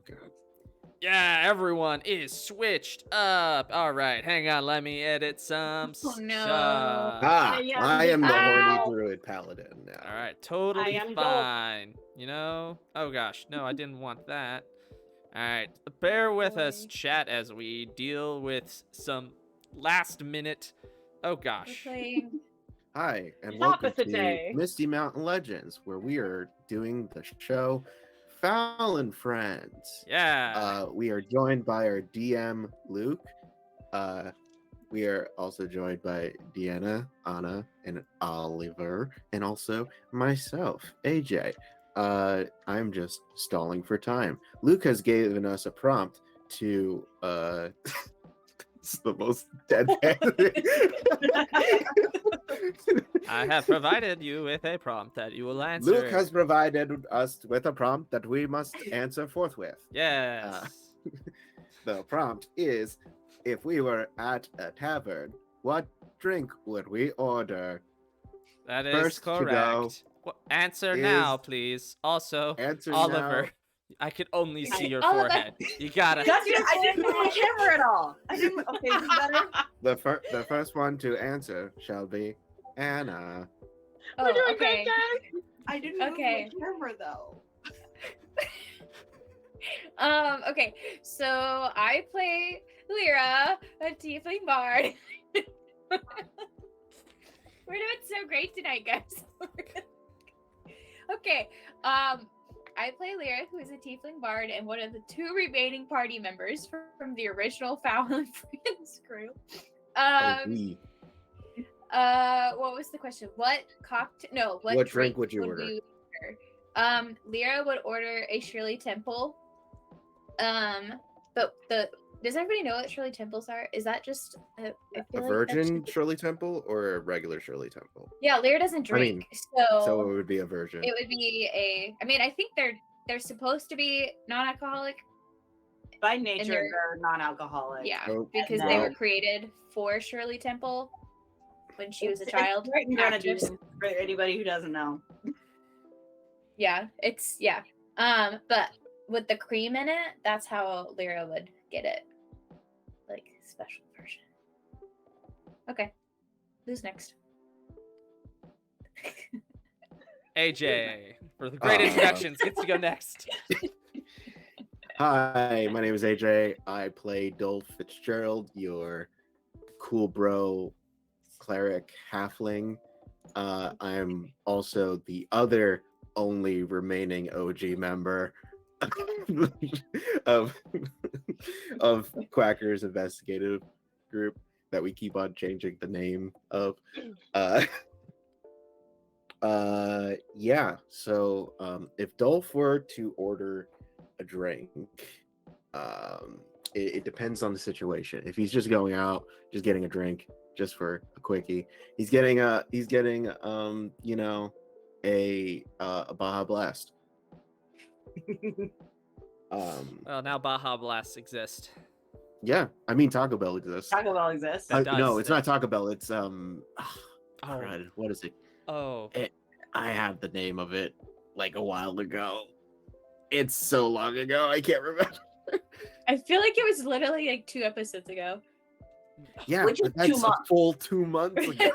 God. Yeah, everyone is switched up. All right, hang on. Let me edit some Oh, no. stuff. I am the horny Ow. druid paladin now. All right, totally I am fine. You know? Oh gosh, no, I didn't want that. All right, bear with us, Boy. chat, as we deal with some last minute. Oh We're gosh. playing. Hi, and Top welcome of the to day. Misty Mountain Legends, where we are doing the show Fowl and Friends. Yeah. We are joined by our DM, Luke. We are also joined by Deanna, Anna, and Oliver, and also myself, AJ. I'm just stalling for time. Luke has given us a prompt to it's the most dead I have provided you with a prompt that you will answer. Luke has provided us with a prompt that we must answer forthwith. Yes. The prompt is, if we were at a tavern, what drink would we order? That is first to go correct. Answer is- now, please. Also, Answer Oliver, now. I can only see your Oliver. forehead. You gotta. I didn't move my camera at all. I didn't. Okay, is this better? The first one to answer shall be Anna. Oh, We're doing okay. great, guys. I didn't Okay. move my camera though. Okay. So I play Lyra, a tiefling bard. We're doing so great tonight, guys. Okay. I play Lyra, who is a tiefling bard and one of the 2 remaining party members from the original Fowl and Friends crew. We. What was the question? What cocktail? No, What drink would you order? we order? Lyra would order a Shirley Temple. But does everybody know what Shirley Temples are? Is that just I A feel like that's virgin just- Shirley Temple or a regular Shirley Temple? Yeah, Lyra doesn't drink, So it would be a virgin. it would be a. I mean, I think they're supposed to be non-alcoholic. By nature, they're- they're non-alcoholic. Yeah, Oh, because no. they were created for Shirley Temple when she was a It's child. right in actress. Grenadine, for anybody who doesn't know. Yeah, it's but with the cream in it, that's how Lyra would get it. Like special version. Okay. Who's next? AJ, for the great Uh, introductions, gets to go next. Hi, my name is AJ. I play Dolf Fitzgerald, your cool bro cleric halfling. I'm also the other only remaining OG member of Quacker's investigative group that we keep on changing the name of. Yeah, so if Dolph were to order a drink, it depends on the situation. If he's just going out, just getting a drink just for a quickie, he's getting you know, a Baja Blast. Well, now Baja Blasts exist. Yeah, I mean Taco Bell exists. Taco Bell exists. That No, does it's not Taco Bell. It's crud, what is it? Oh. I had the name of it like a while ago. It's so long ago, I can't remember. I feel like it was literally like 2 episodes ago. Yeah, Which is but that's 2 a months. full 2 months ago.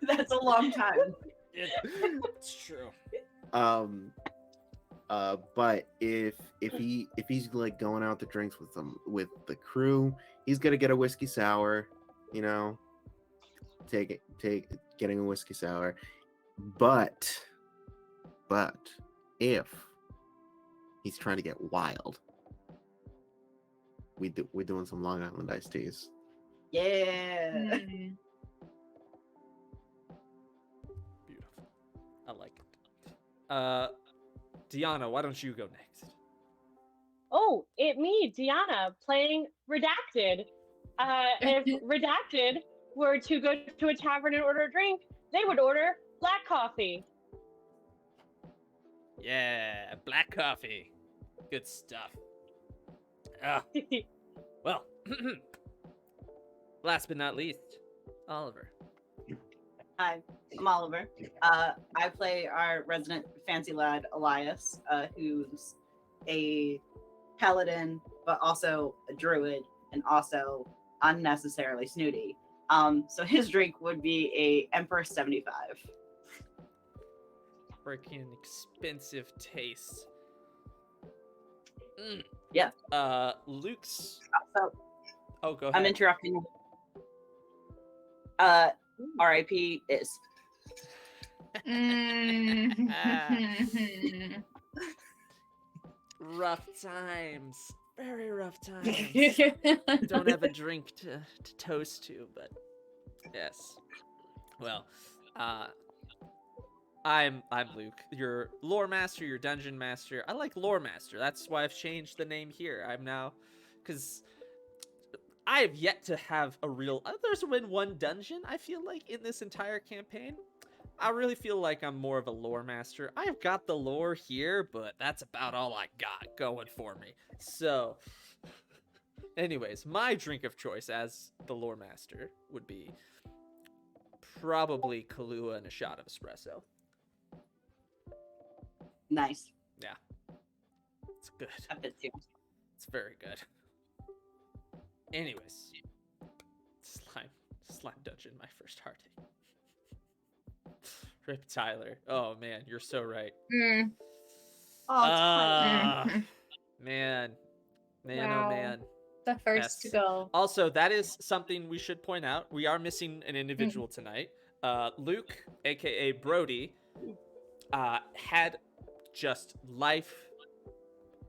That's a long time. It's true. But if he's like going out to drinks with the crew, he's gonna get a whiskey sour, you know. Getting a whiskey sour. But if he's trying to get wild, we're doing some Long Island iced teas. Yeah. Mm. Beautiful. I like it. Deanna, why don't you go next? Oh, me, Deanna, playing Redacted. If Redacted were to go to a tavern and order a drink, they would order black coffee. Yeah, black coffee. Good stuff. Well, last but not least, Oliver. Hi, I'm Oliver. I play our resident fancy lad, Elias, who's a paladin, but also a druid, and also unnecessarily snooty. So his drink would be a Emperor 75. Freaking expensive taste. Yeah. Luke's. So Oh, go ahead. I'm interrupting you. R.I.P. is. Rough times. Very rough times. Don't have a drink to toast to, but yes. Well, I'm Luke, your lore master, your dungeon master. I like lore master. That's why I've changed the name here. I'm now, because I have yet to have a real. There's been one dungeon I feel like in this entire campaign. I really feel like I'm more of a lore master. I've got the lore here, but that's about all I got going for me. So, anyways, my drink of choice as the lore master would be probably Kahlua and a shot of espresso. Nice. Yeah, it's good. A bit too. It's very good. Anyways, slime dungeon, my first heartache. Rip Tyler. Oh man, you're so right. Mm. Oh, Man, Wow. oh man. The first to Yes. go. Also, that is something we should point out. We are missing an individual tonight. Luke, aka Brody, had just life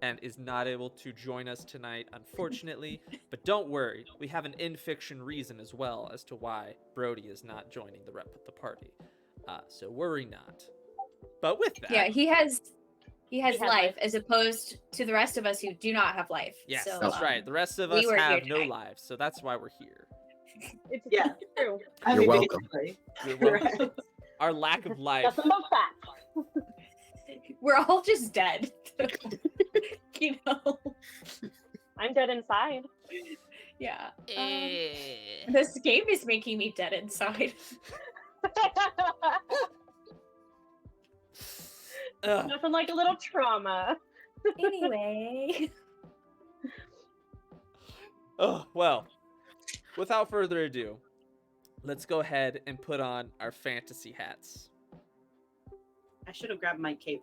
and is not able to join us tonight, unfortunately. But don't worry, we have an in-fiction reason as well as to why Brody is not joining the party. So worry not. But with that, Yeah, he has has life life. as opposed to the rest of us who do not have life. yes, So, that's right. The rest of we us were here have no tonight. lives, so that's why we're here. It's Yeah. true. I You're mean, welcome. basically. You're welcome. Right. Our lack of life. That's the most facts. We're all just dead. You know? I'm dead inside. Yeah. Eh. This game is making me dead inside. Ugh. Nothing like a little trauma. Anyway. Oh, well, without further ado, let's go ahead and put on our fantasy hats. I should have grabbed my cape.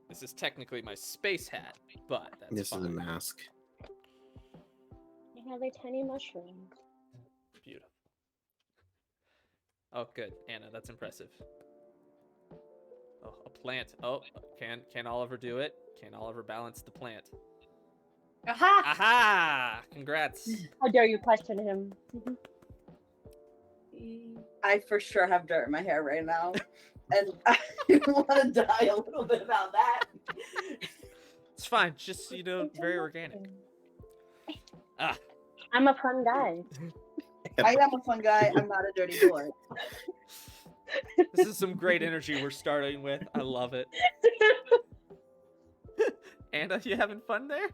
This is technically my space hat, but that's This is a fine. mask. I have a tiny mushroom. Beautiful. Oh, good, Anna, that's impressive. Oh, a plant. Oh, can Oliver do it? Can Oliver balance the plant? Aha! Aha! Congrats. How dare you question him? I for sure have dirt in my hair right now. And I want to die a little bit about that. It's fine. Just, very organic. Ah. I'm a fun guy. I am a fun guy. I'm not a dirty boy. This is some great energy we're starting with. I love it. Anna, you having fun there?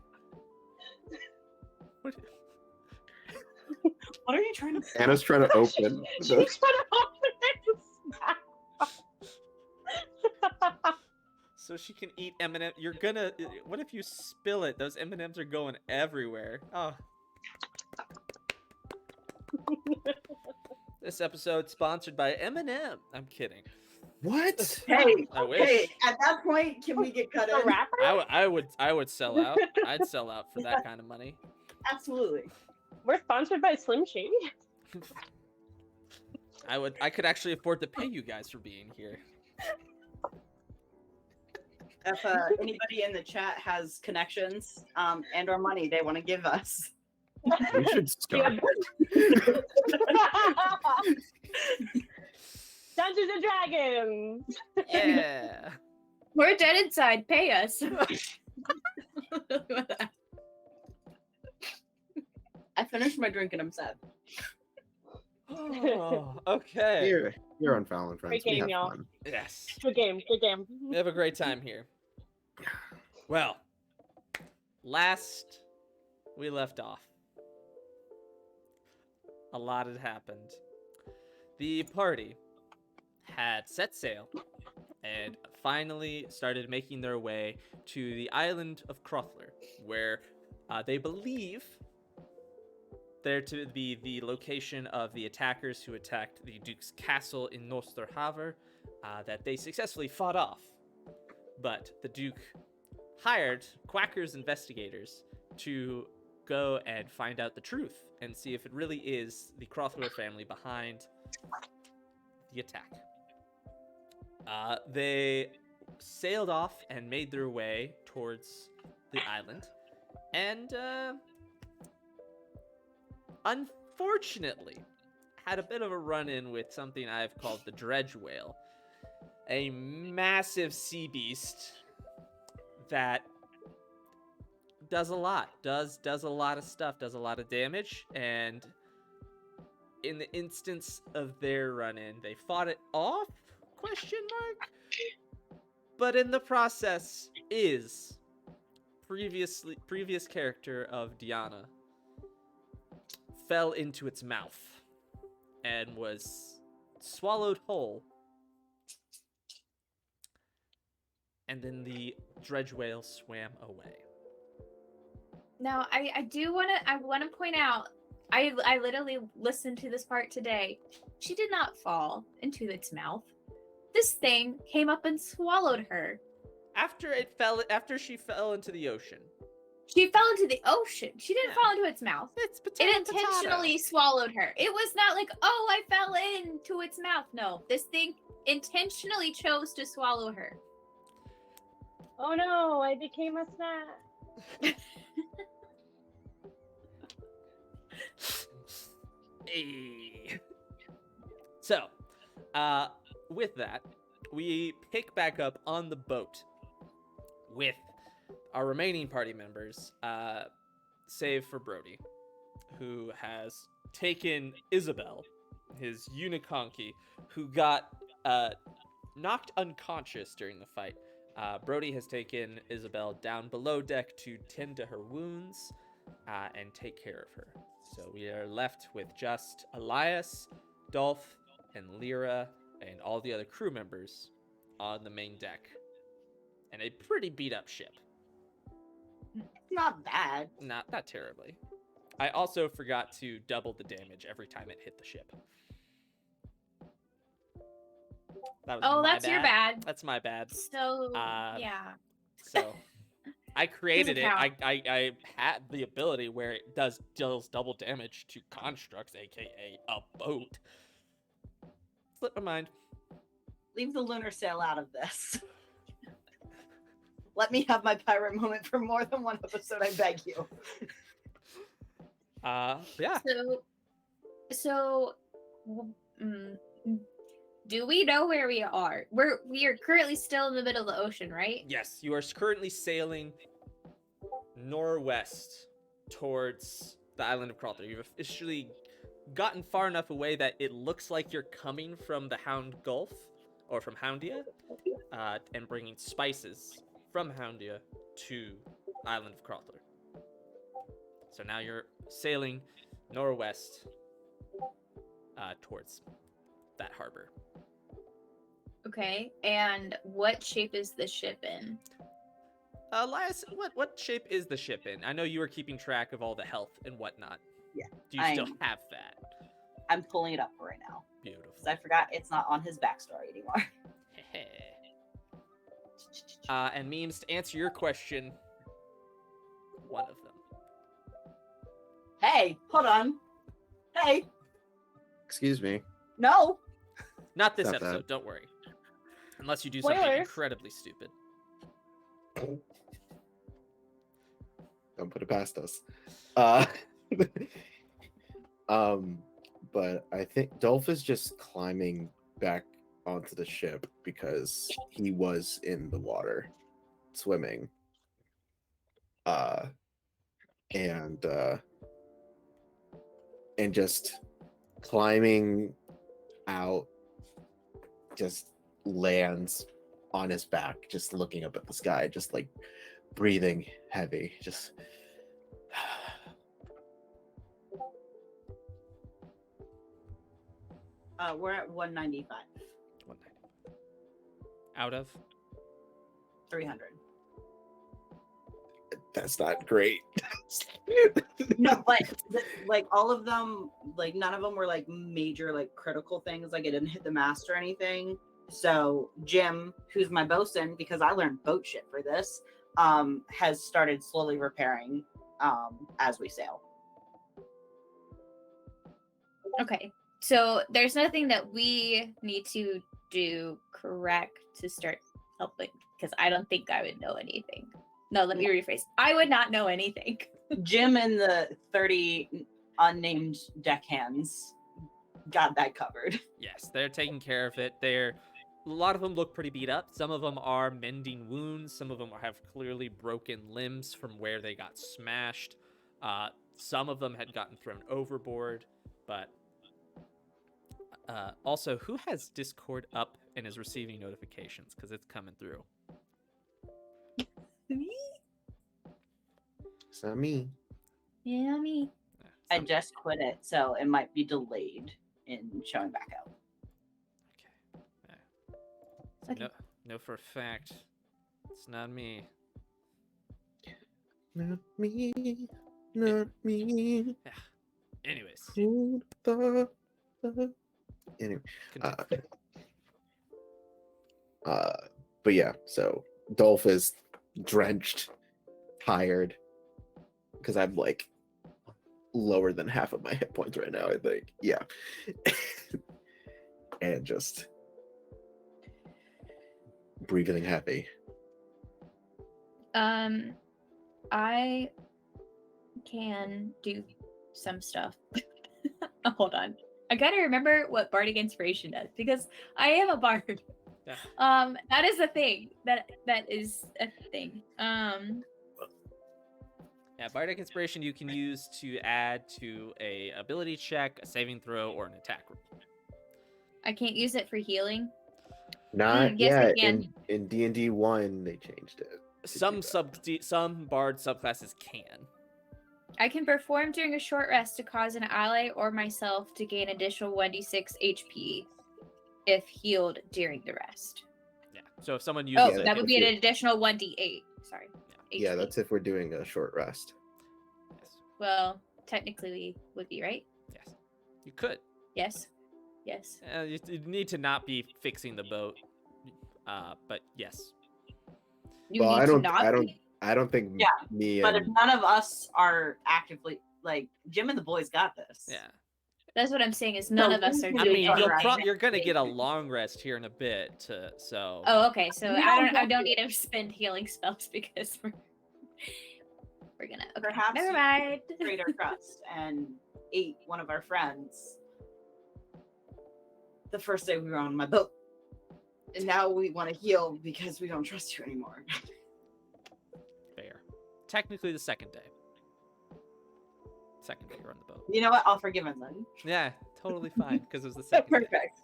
What? What are you trying to Anna's trying to open. She's the- trying to open it. So she can eat M&M. You're gonna. What if you spill it? Those M&Ms are going everywhere. Oh. This episode sponsored by M&M. I'm kidding. What? Hey, I wish. hey, at that point, can we get cut A in? rapper? I would sell out. I'd sell out for that kind of money. Absolutely. We're sponsored by Slim Shady. I could actually afford to pay you guys for being here. If anybody in the chat has connections and or money they want to give us. We should start. Dungeons and Dragons. Yeah. We're dead inside. Pay us. I finished my drink and I'm sad. Oh, okay. You're on Fowl Friends. Great We game, have y'all. fun. Yes. Good game. Good game. We have a great time here. Well, last we left off, a lot had happened. The party had set sail and finally started making their way to the island of Crothler, where they believe there to be the location of the attackers who attacked the Duke's castle in Nosterhaver, that they successfully fought off. But the Duke hired Quacker's investigators to go and find out the truth and see if it really is the Crothler family behind the attack. They sailed off and made their way towards the island, and unfortunately had a bit of a run-in with something I've called the dredge whale, a massive sea beast that does a lot, does a lot of stuff, does a lot of damage, and in the instance of their run-in, they fought it off, but in the process is previous character of Deanna fell into its mouth and was swallowed whole, and then the dredge whale swam away. Now, I want to point out, I literally listened to this part today. She did not fall into its mouth. This thing came up and swallowed her. After she fell into the ocean. She fell into the ocean. She didn't Yeah. fall into its mouth. It Intentionally swallowed her. It was not like, oh, I fell into its mouth. No, this thing intentionally chose to swallow her. Oh no, I became a snack. Hey. So, with that, we pick back up on the boat with our remaining party members, save for Brody, who has taken Isabel, his uniconky, who got knocked unconscious during the fight. Brody has taken Isabel down below deck to tend to her wounds and take care of her. So we are left with just Alais, Dolf, and Lyra, and all the other crew members on the main deck. And a pretty beat up ship. Not bad. Not terribly. I also forgot to double the damage every time it hit the ship. That was That's your bad. That's my bad. So, yeah. So I created it. Doesn't count. I had the ability where it deals double damage to constructs, aka a boat. Slipped my mind. Leave the lunar sail out of this. Let me have my pirate moment for more than one episode, I beg you. Yeah. So, do we know where we are? We are currently still in the middle of the ocean, right? Yes, you are currently sailing northwest towards the island of Crothler. You've officially gotten far enough away that it looks like you're coming from the Hound Gulf, or from Houndia, and bringing spices from Houndia to the island of Crothler. So now you're sailing northwest towards that harbor. Okay, and what shape is the ship in? Elias, what shape is the ship in? I know you were keeping track of all the health and whatnot. Yeah, Do you still have that? I'm pulling it up right now. Beautiful. Because I forgot it's not on his backstory anymore. And memes, to answer your question, one of them. Hey, hold on. Hey, Excuse me. no. Not this Stop that. episode, don't worry. Unless you do something Spoilers. incredibly stupid. Don't put it past us. But I think Dolph is just climbing back onto the ship because he was in the water swimming. And just climbing out, just lands on his back, just looking up at the sky, just like breathing heavy, just We're at 195. 190. Out of? 300. That's not great. No, but like all of them, like none of them were like major like critical things. Like it didn't hit the mast or anything. So Jim, who's my bosun, because I learned boat shit for this, has started slowly repairing as we sail. Okay. So there's nothing that we need to do correct to start helping, because I don't think I would know anything. No, let me rephrase. I would not know anything. Jim and the 30 unnamed deckhands got that covered. Yes, they're taking care of it. A lot of them look pretty beat up. Some of them are mending wounds. Some of them have clearly broken limbs from where they got smashed. Some of them had gotten thrown overboard. But also, who has Discord up and is receiving notifications? Because it's coming through. It's not me. Yeah, me. I just quit it, so it might be delayed in showing back out. Okay. So no, for a fact, it's not me. Not me. Not me. Yeah. Anyways. Who thought anyway. But yeah, so Dolph is drenched, tired, because I'm like lower than half of my hit points right now, I think. Yeah. And just breathing heavy. I can do some stuff. Hold on. I gotta remember what bardic inspiration does, because I am a bard. Yeah. That is a thing. That is a thing. Yeah, bardic inspiration you can use to add to a ability check, a saving throw, or an attack roll. I can't use it for healing. Not yes, I yet. can. In D&D 1, they changed it. Some bard subclasses can. I can perform during a short rest to cause an ally or myself to gain additional 1d6 HP if healed during the rest. Yeah. So if someone uses Oh, it, that would be an additional 1d8. Sorry. Yeah, HP. that's if we're doing a short rest. Yes. Well, technically we would be, right? Yes. You could. Yes. Yes. You need to not be fixing the boat. But yes. You Well, need I to don't. not I don't. be- I don't think Yeah, me But if and none of us are actively like Jim and the boys got this. Yeah. That's what I'm saying, is none of us are I doing mean, anything. you're gonna get a long rest here in a bit, so. Oh, okay. So We I don't don't need to spend healing spells because we're gonna. Okay, Perhaps never you mind. betrayed our trust and ate one of our friends the first day we were on my boat. And now we want to heal because we don't trust you anymore. Fair. Technically the second day. Second day you're on the boat. You know what? I'll forgive him then. Yeah, totally fine, because it was the second day. Perfect.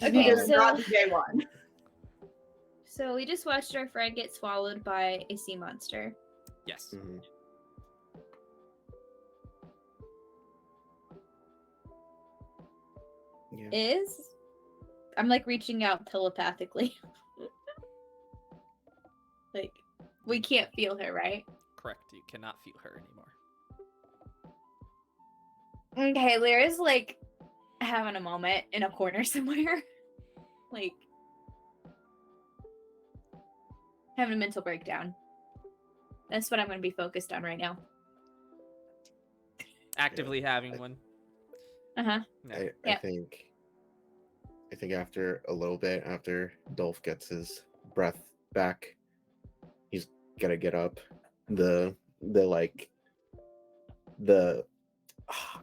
Okay, Because so- not day one. So we just watched our friend get swallowed by a sea monster. Yes. Mhm. Yeah. I'm like reaching out telepathically. Like, we can't feel her, right? Correct. You cannot feel her anymore. Okay, Lyra's like having a moment in a corner somewhere. Like, having a mental breakdown. That's what I'm going to be focused on right now. Actively having one. Uh-huh. Yeah. I Yeah. think after a little bit, after Dolph gets his breath back, he's gonna get up.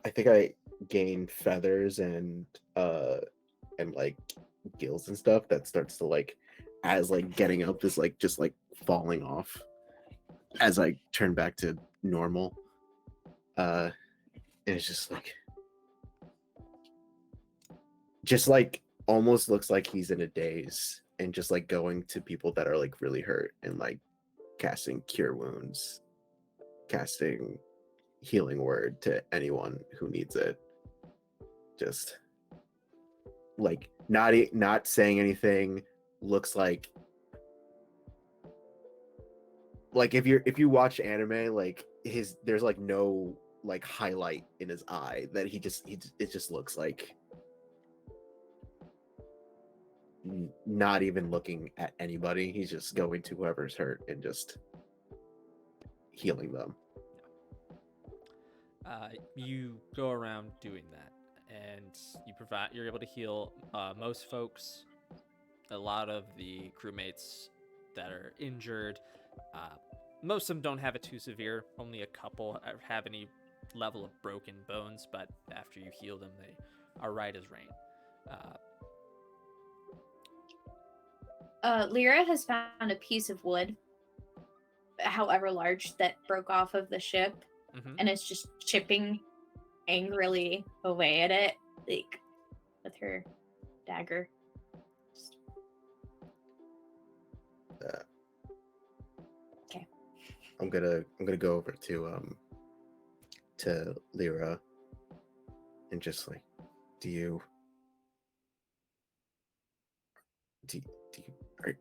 I think I gain feathers and like gills and stuff that starts to like, as like getting up is like just like falling off as I turn back to normal. And it's just like almost looks like he's in a daze and just like going to people that are like really hurt and like casting cure wounds, casting healing word to anyone who needs it. Just like not saying anything, looks like if you watch anime, like there's like no like highlight in his eye that it just looks like not even looking at anybody. He's just going to whoever's hurt and just healing them. You go around doing that, and you're able to heal most folks. A lot of the crewmates that are injured, most of them don't have it too severe. Only a couple have any level of broken bones, but after you heal them, they are right as rain. Lyra has found a piece of wood, however large, that broke off of the ship, and is just chipping angrily away at it, like with her dagger. Okay. I'm gonna go over to Lyra and just like, do you are,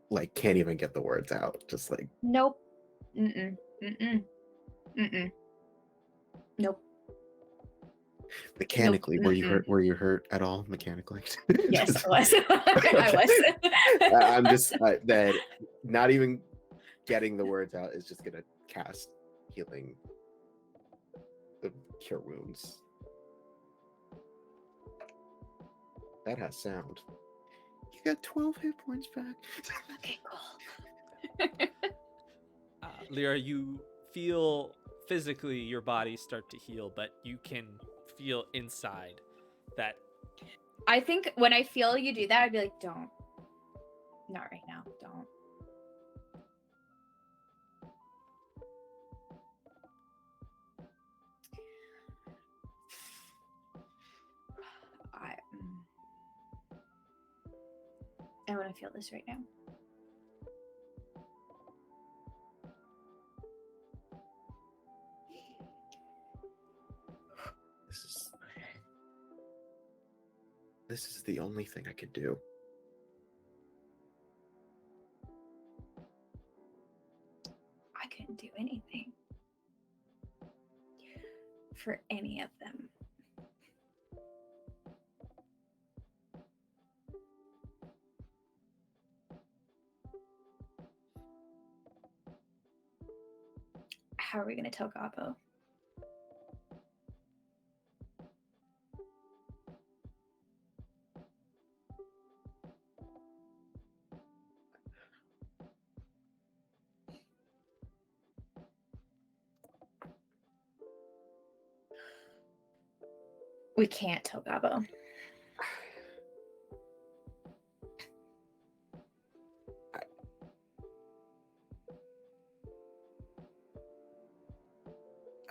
like can't even get the words out, just like Nope. Nope. mechanically. Nope. Were you hurt at all mechanically? Yes, I was. I was. I'm just that not even getting the words out is just gonna cast healing, cure wounds. That has sound. You got 12 hit points back. Okay, cool. Lyra, you feel physically your body start to heal, but you can feel inside that. I think when I feel you do that, I'd be like, don't. Not right now. Don't. I want to feel this right now. This is the only thing I could do. I couldn't do anything for any of them. How are we going to tell Gobbo? We can't tell Gobbo.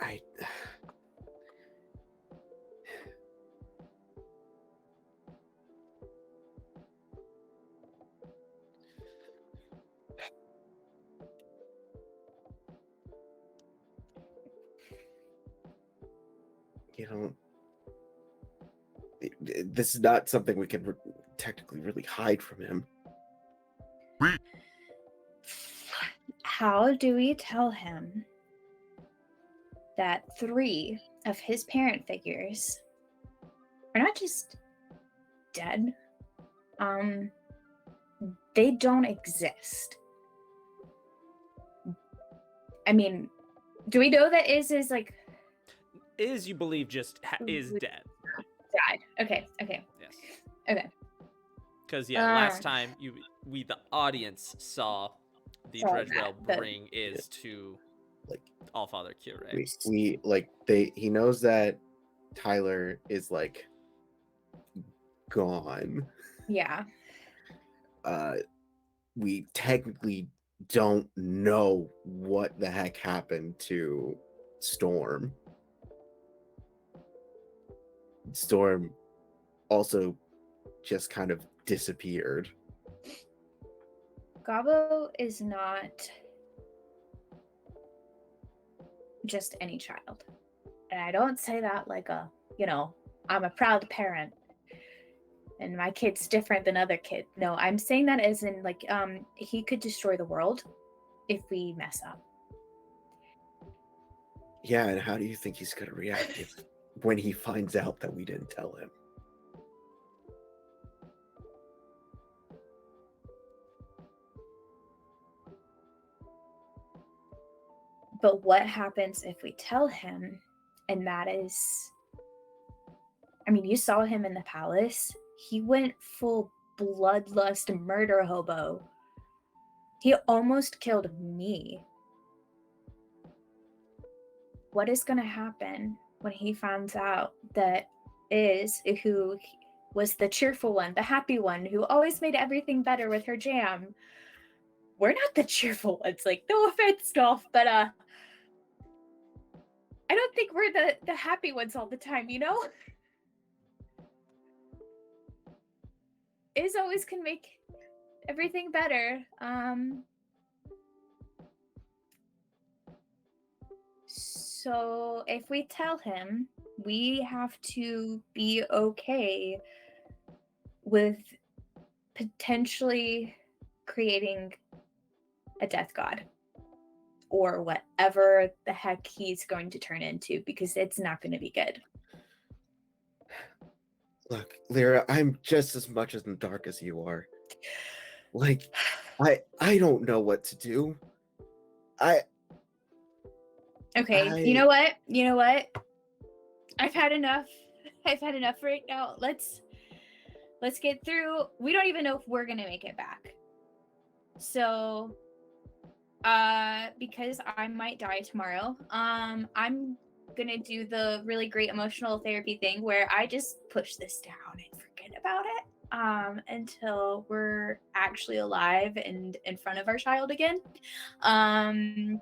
I you know, this is not something we can technically really hide from him. How do we tell him that 3 of his parent figures are not just dead? They don't exist. I mean, do we know that is like Is you believe just is dead? died? Okay. Yes. Okay. Because last time the audience saw the Saw Dredgewell that, bring is to Like Allfather Cure. we he knows that Tyler is like gone. Yeah. We technically don't know what the heck happened to Storm. Storm also just kind of disappeared. Gobbo is not just any child. And I don't say that like I'm a proud parent. and my kid's different than other kids. No, I'm saying that as in like he could destroy the world if we mess up. Yeah, and how do you think he's gonna react when he finds out that we didn't tell him? But what happens if we tell him? And that is, I mean, you saw him in the palace. He went full bloodlust murder hobo. He almost killed me. What is going to happen when he finds out that is who was the cheerful one, the happy one, who always made everything better with her jam? We're not the cheerful ones. Like, no offense, Dolph, but I don't think we're the happy ones all the time, you know? Is always can make everything better. So if we tell him, we have to be okay with potentially creating a death god or whatever the heck he's going to turn into, because it's not going to be good. Look, Lyra, I'm just as much in the dark as you are. Like, I don't know what to do. Okay, you know what? I've had enough. I've had enough right now. Let's get through. We don't even know if we're gonna make it back. So, because I might die tomorrow, I'm gonna do the really great emotional therapy thing where I just push this down and forget about it until we're actually alive and in front of our child again,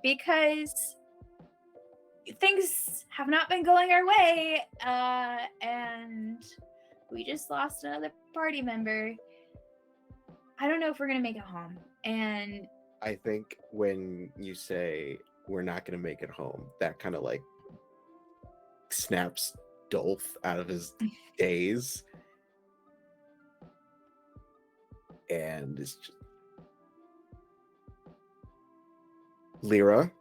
because things have not been going our way, and we just lost another party member. I don't know if we're gonna make it home. And I think when you say we're not gonna make it home, that kind of like snaps Dolph out of his daze, and it's just Lyra,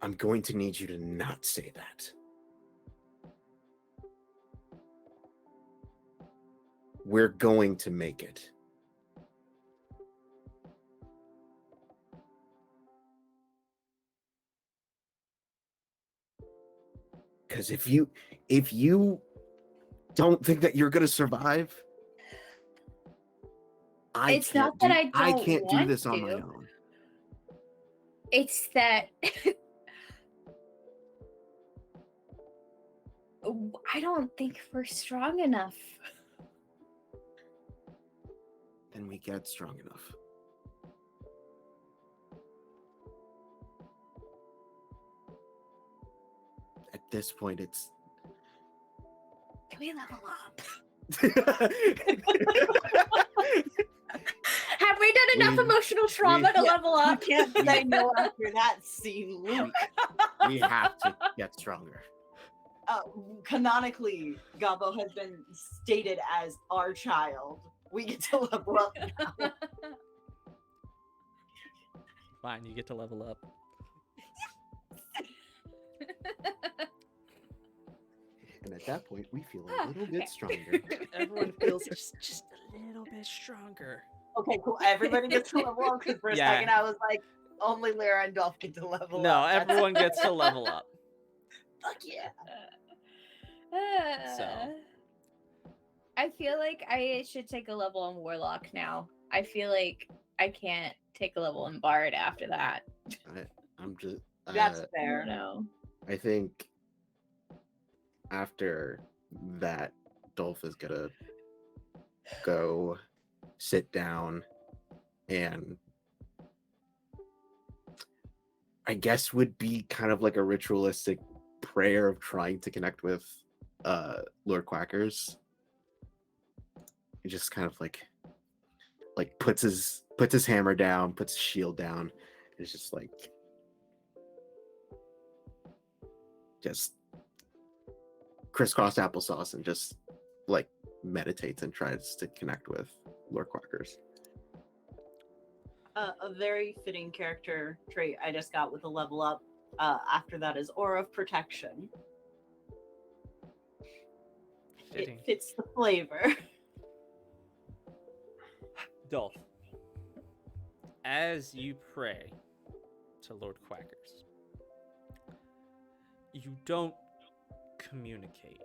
I'm going to need you to not say that. We're going to make it. Because if you don't think that you're gonna survive, I can't do this on my own. It's that I don't think we're strong enough. Then we get strong enough. At this point, it's... Can we level up? Have Have we done enough emotional trauma to level up? Can't say no after that scene, Luke. We have to get stronger. Canonically, Gobbo has been stated as our child. We get to level up now. Fine, you get to level up. And at that point, we feel a little bit stronger. Everyone feels just a little bit stronger. Okay, cool. Everybody gets to level up, because for a second I was like, only Lyra and Dolph get to level up. No, everyone gets to level up. Fuck yeah. So. I feel like I should take a level on Warlock now. I feel like I can't take a level in Bard after that. I'm just... That's fair. No. I think after that, Dolph is gonna go sit down and I guess would be kind of like a ritualistic prayer of trying to connect with Lord Quackers. He just kind of like puts his hammer down, puts his shield down. It's just like crisscross applesauce and just like meditates and tries to connect with Lord Quackers. A very fitting character trait I just got with a level up. After that is Aura of Protection. Fitting. It fits the flavor. Dolph, as you pray to Lord Quackers, you don't communicate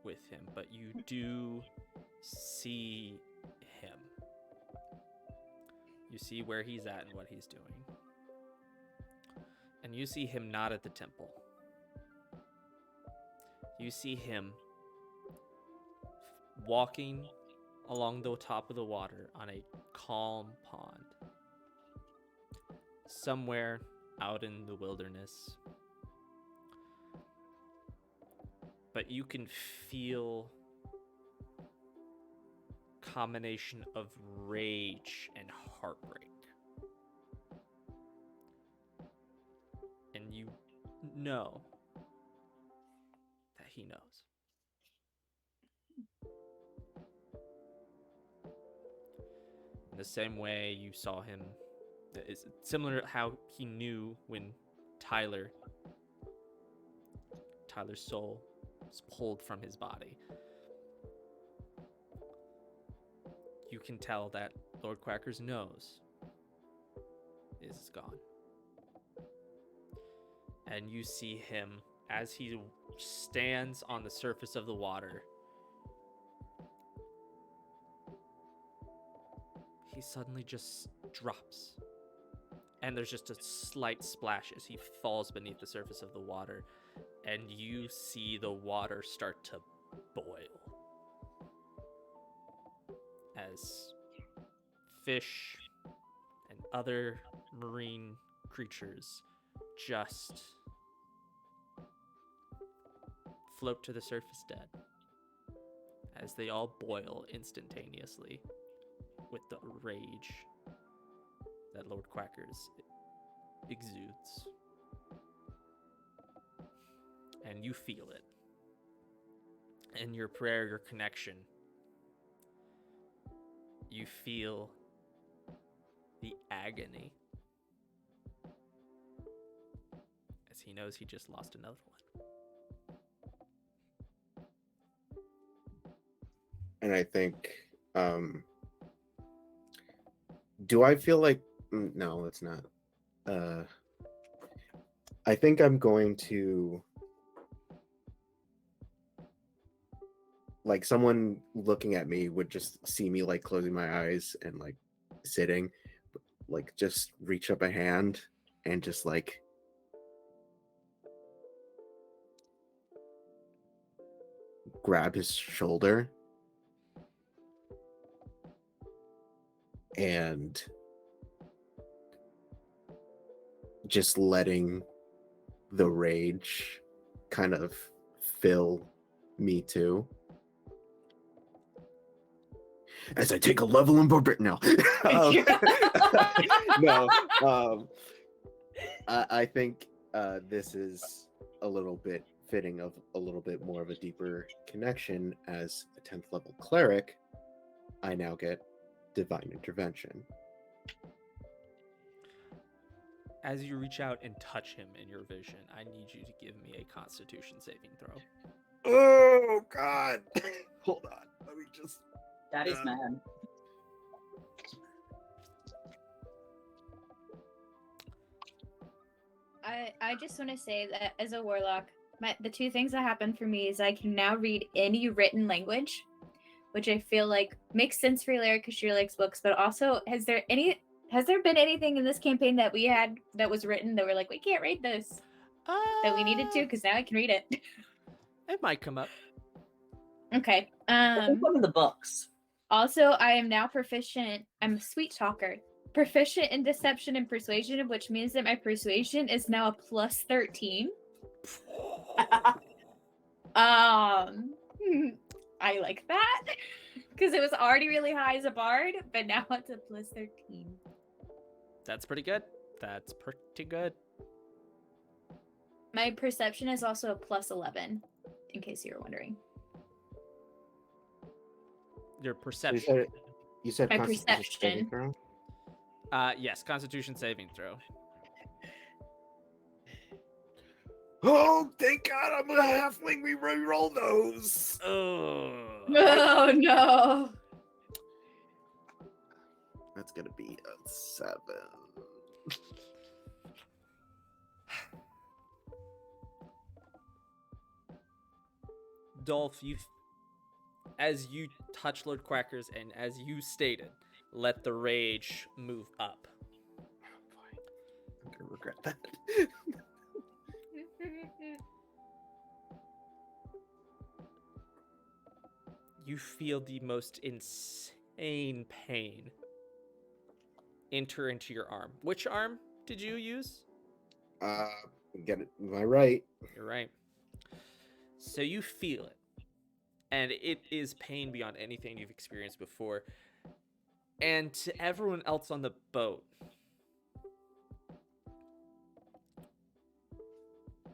with him, but you do see him. You see where he's at and what he's doing. And you see him not at the temple. You see him walking along the top of the water on a calm pond. Somewhere out in the wilderness. But you can feel combination of rage and heartbreak. And you know that he knows. In the same way you saw him, it's similar to how he knew when Tyler's soul was pulled from his body. You can tell that Lord Quacker's nose is gone. And you see him as he stands on the surface of the water. He suddenly just drops. And there's just a slight splash as he falls beneath the surface of the water. And you see the water start to boil. As fish and other marine creatures just float to the surface dead. As they all boil instantaneously with the rage that Lord Quackers exudes. And you feel it. In your prayer, your connection, you feel the agony as he knows he just lost another one. And I think, do I feel like, no, it's not. I think I'm going to, like, someone looking at me would just see me like closing my eyes and like sitting, like just reach up a hand and just like grab his shoulder and just letting the rage kind of fill me too. As I take a level in barbarian. No. No. I think this is a little bit fitting of a little bit more of a deeper connection. As a 10th level cleric, I now get divine intervention. As you reach out and touch him in your vision, I need you to give me a Constitution saving throw. Oh God! Hold on. Let me just. Daddy's mad. I just want to say that as a warlock, the two things that happen for me is I can now read any written language, which I feel like makes sense for Lyra because she likes books. But also, has there been anything in this campaign that we had that was written that we're like, we can't read this that we needed to? Because now I can read it. It might come up. Okay. I think one of the books. Also, I am now proficient. I'm a sweet talker. Proficient in deception and persuasion, which means that my persuasion is now a plus 13. I like that because it was already really high as a bard, but now it's a plus 13. That's pretty good. That's pretty good. My perception is also a plus 11, in case you were wondering. Your So perception. you said My Constitution saving perception. throw? Yes, Constitution saving throw. Oh, thank God I'm a halfling. We re-roll those. Oh. Oh no. That's gonna be a 7. Dolph, as you touch Lord Quackers and as you stated, let the rage move up. Oh, boy. I'm gonna regret that. You feel the most insane pain enter into your arm. Which arm did you use? Get it. Am I right? You're right. So you feel it. And it is pain beyond anything you've experienced before. And to everyone else on the boat,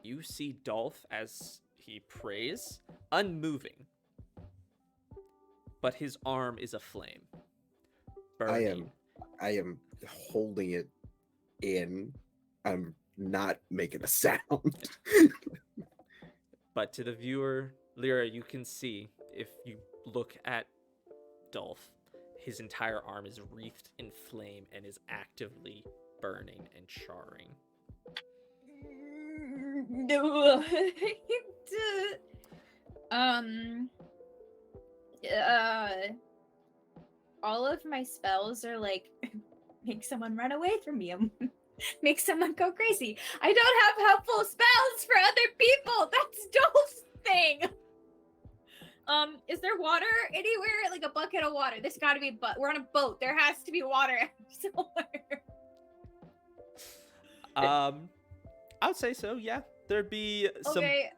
you see Dolph as he prays, unmoving. But his arm is aflame. Burning. I am holding it in. I'm not making a sound. But to the viewer, Lyra, you can see, if you look at Dolph, his entire arm is wreathed in flame and is actively burning and charring. No. All of my spells are like make someone run away from me, make someone go crazy. I don't have helpful spells for other people. That's Dolph's thing. Is there water anywhere? Like a bucket of water? There's got to be. But we're on a boat. There has to be water somewhere. I would say so. Yeah, there'd be some. Okay.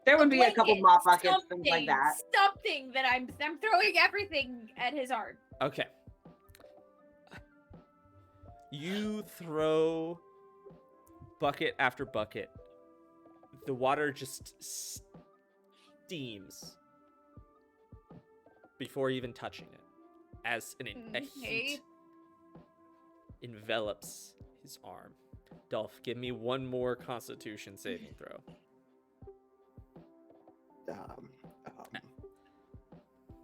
There would be a couple blanket, mop buckets, things like something, that. Something that I'm throwing everything at his arm. Okay. You throw bucket after bucket. The water just steams before even touching it, as a heat envelops his arm. Dolph, give me one more Constitution saving throw.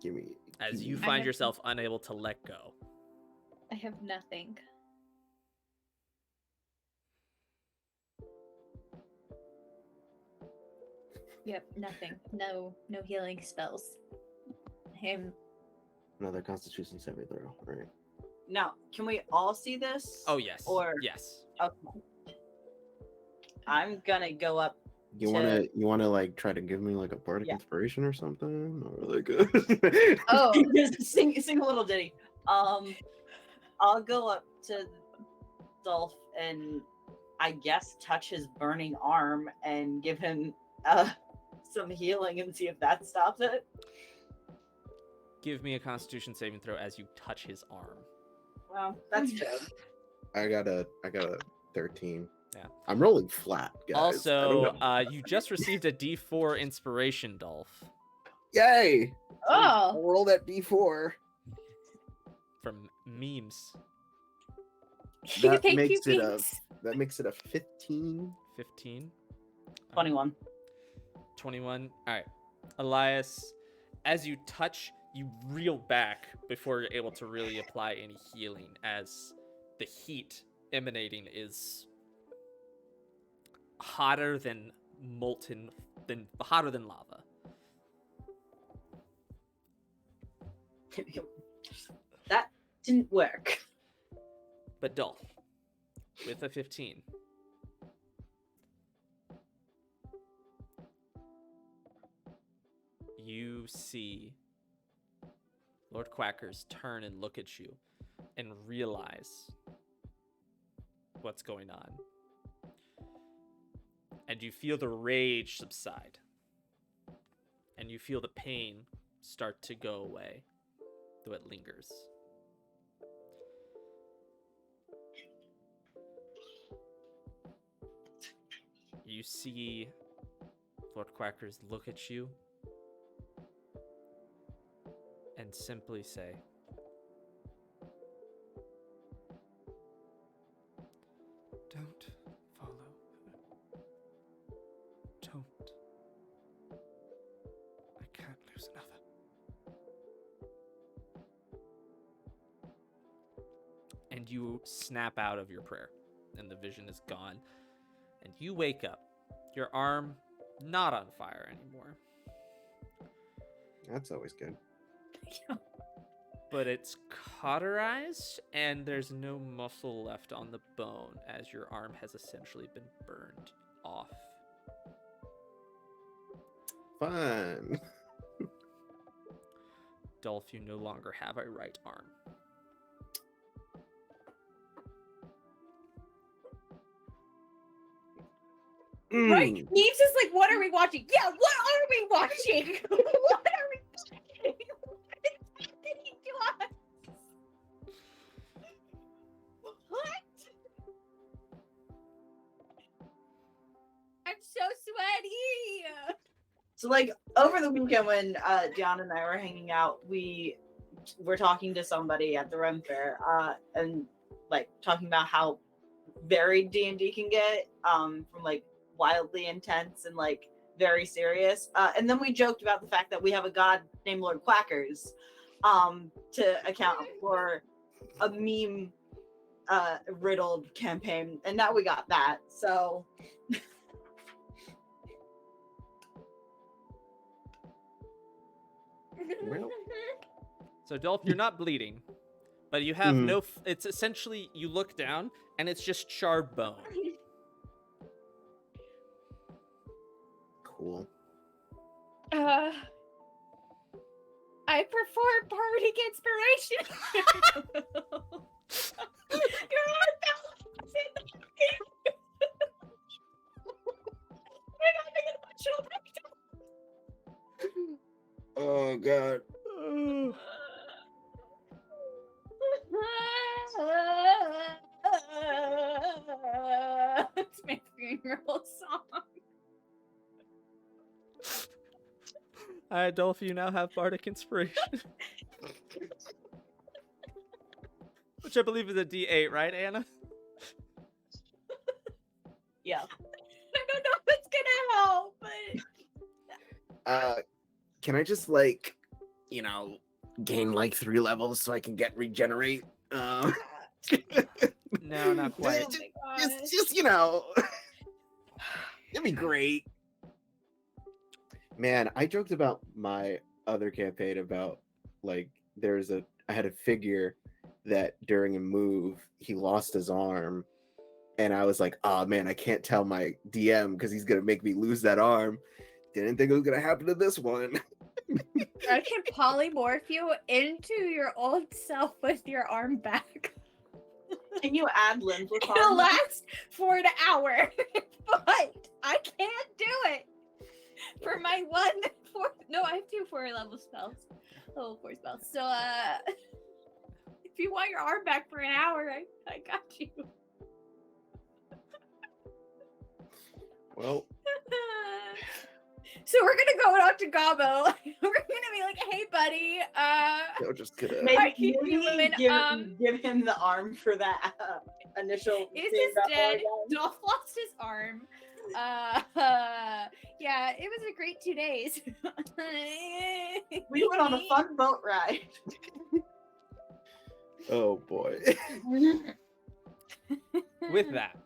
Give me. As you I find have- yourself unable to let go. I have nothing. Yep, nothing. No healing spells. Him. Another Constitution saving throw. Right. Now, can we all see this? Oh yes. Or yes. okay. I'm gonna go up. You wanna like try to give me like a bardic Yeah. inspiration or something, or like Oh, Just sing a little ditty. I'll go up to Dolph and I guess touch his burning arm and give him some healing and see if that stops it. Give me a Constitution saving throw as you touch his arm. Well, that's good. I got a 13. Yeah. I'm rolling flat, guys. I Also, don't know. you just received a D4 inspiration, Dolph, Yay! oh. Roll that D4. from memes. That Thank makes you, it a Binks. that makes it a 15. 15. 21. 21. All right. Elias, as you touch, you reel back before you're able to really apply any healing, as the heat emanating is hotter than hotter than lava. That didn't work. But Dolph, with a 15, you see Lord Quackers turn and look at you and realize what's going on. And you feel the rage subside. And you feel the pain start to go away, though it lingers. You see Lord Quackers look at you and simply say, "Don't follow her. Don't. I can't lose another." And you snap out of your prayer, and the vision is gone. And you wake up. Your arm not on fire anymore, That's always good. but it's cauterized, and there's no muscle left on the bone as your arm has essentially been burned off. Fun. Dolph, you no longer have a right arm. Right? Mm. Neves is like, what are we watching? Yeah, what are we watching? What are we watching? What did he do us? What? I'm so sweaty. So like over the weekend when Deanna and I were hanging out, we were talking to somebody at the Ren Fair, and like talking about how varied D&D can get, from like wildly intense and like very serious. And then we joked about the fact that we have a god named Lord Quackers, to account for a meme riddled campaign, and now we got that. So Well, So, Dolph, you're not bleeding, but you have no. It's essentially you look down and it's just charred bone. cool. I prefer bardic inspiration. Your heart balance in the game. We're having an emotional breakdown. Oh god. It's my funeral song. All right, Dolph, you now have bardic inspiration, which I believe is a D8, right, Anna? yeah. I don't know if it's gonna help, but Can I just like, gain like 3 levels so I can get regenerate? No, not quite. oh my gosh. just it'd be great. Man, I joked about my other campaign about like I had a figure that during a move he lost his arm, and I was like, oh man, I can't tell my DM because he's gonna make me lose that arm. Didn't think it was gonna happen to this one. I can polymorph you into your old self with your arm back. Can you add limbs with It'll arms? last for an hour, but I can't do it for my no, I have 2 4-level spells, level 4 spells. So, if you want your arm back for an hour, I got you. Well, so we're gonna go out to Gobbo. We're gonna be like, "Hey, buddy, I'm just gonna. Maybe, Maybe women, give him the arm for that initial. is thing his that dead? again. Dolph lost his arm. Yeah, it was a great 2 days. We went on a fun boat ride. Oh boy. With that,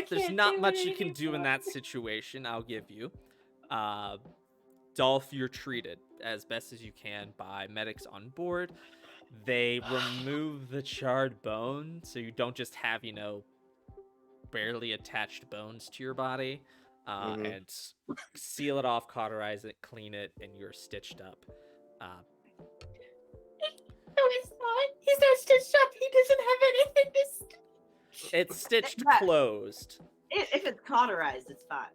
there's not much you can do in that situation, I'll give you. Dolph, you're treated as best as you can by medics on board. They remove the charred bone, so you don't just have, barely attached bones to your body, and seal it off, cauterize it, clean it, and you're stitched up. No, he's not. He's not stitched up. He doesn't have anything to stitch. It's stitched That- closed. If it's cauterized, it's fine.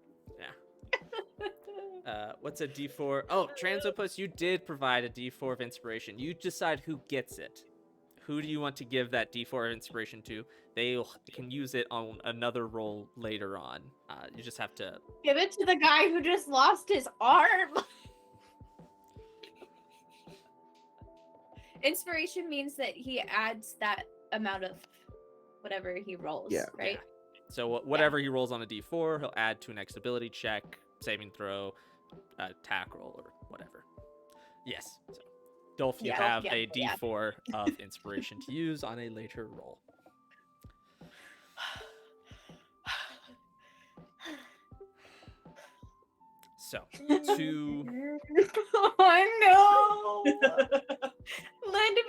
What's a D4? Oh, Transopus, you did provide a D4 of inspiration. You decide who gets it. who do you want to give that D4 inspiration to? They can use it on another roll later on. You just have to. Give it to the guy who just lost his arm. Inspiration means that he adds that amount of whatever he rolls, Yeah. right? Yeah. So whatever he rolls on a D4, he'll add to an next ability check, saving throw, attack roll, or whatever. Yes. So, Dolph, you have a D4 of inspiration to use on a later roll. So, to Oh no! Lend me a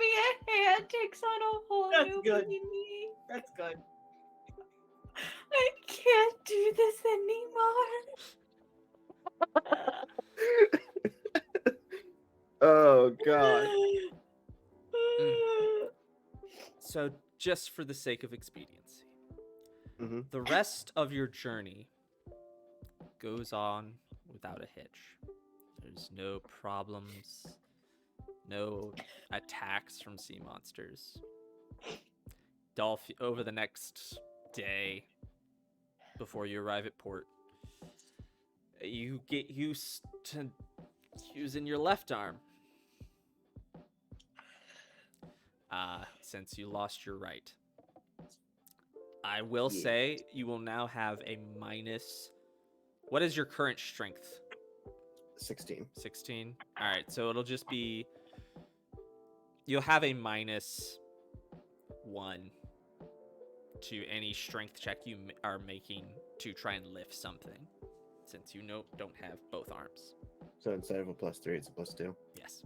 hand takes on a whole That's new good. meaning. That's good. I can't do this anymore. Oh god. So, just for the sake of expediency, Mhm. the rest of your journey goes on without a hitch. There's no problems, no attacks from sea monsters. Dolph, over the next day before you arrive at port, you get used to using your left arm. Since you lost your right. I will Yeah. say you will now have a minus. What is your current strength? 16. 16. All right, so it'll just be. You'll have a -1 to any strength check you are making to try and lift something, since you don't have both arms. So instead of a +3, it's a +2. Yes,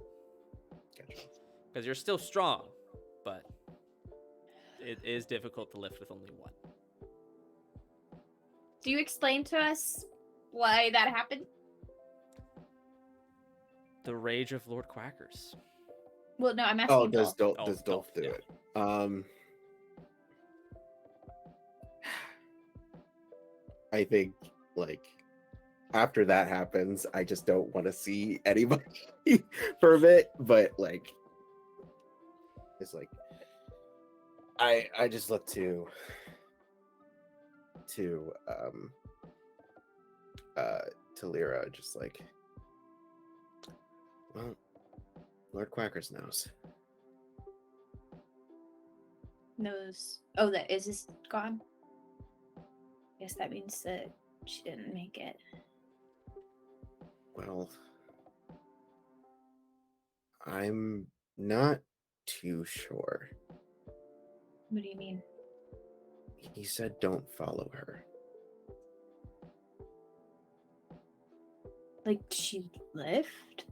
Gotcha. because you're still strong, but it is difficult to lift with only one. Do you explain to us why that happened? The rage of Lord Quackers. Well, no, I'm asking. Oh, does Dolph. Dolph, does Dolph do yeah. it? I think like after that happens, I just don't want to see anybody for a bit. But like, it's like I just look to Lyra, just like, well, Lord Quackers knows. Knows. Oh, that is this gone? Guess that means that she didn't make it. Well, I'm not too sure. What do you mean? He said don't follow her. Like she left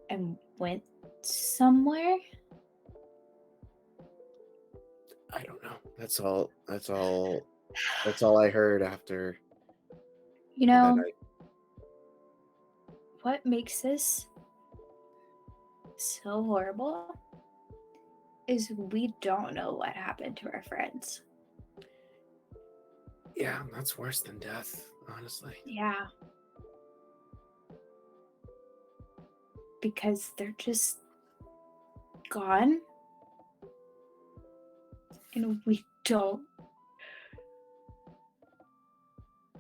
and went somewhere? I don't know. That's all I heard after. You and know, then what makes this so horrible is we don't know what happened to our friends. yeah, that's worse than death, honestly. Yeah. Because they're just gone. And we don't.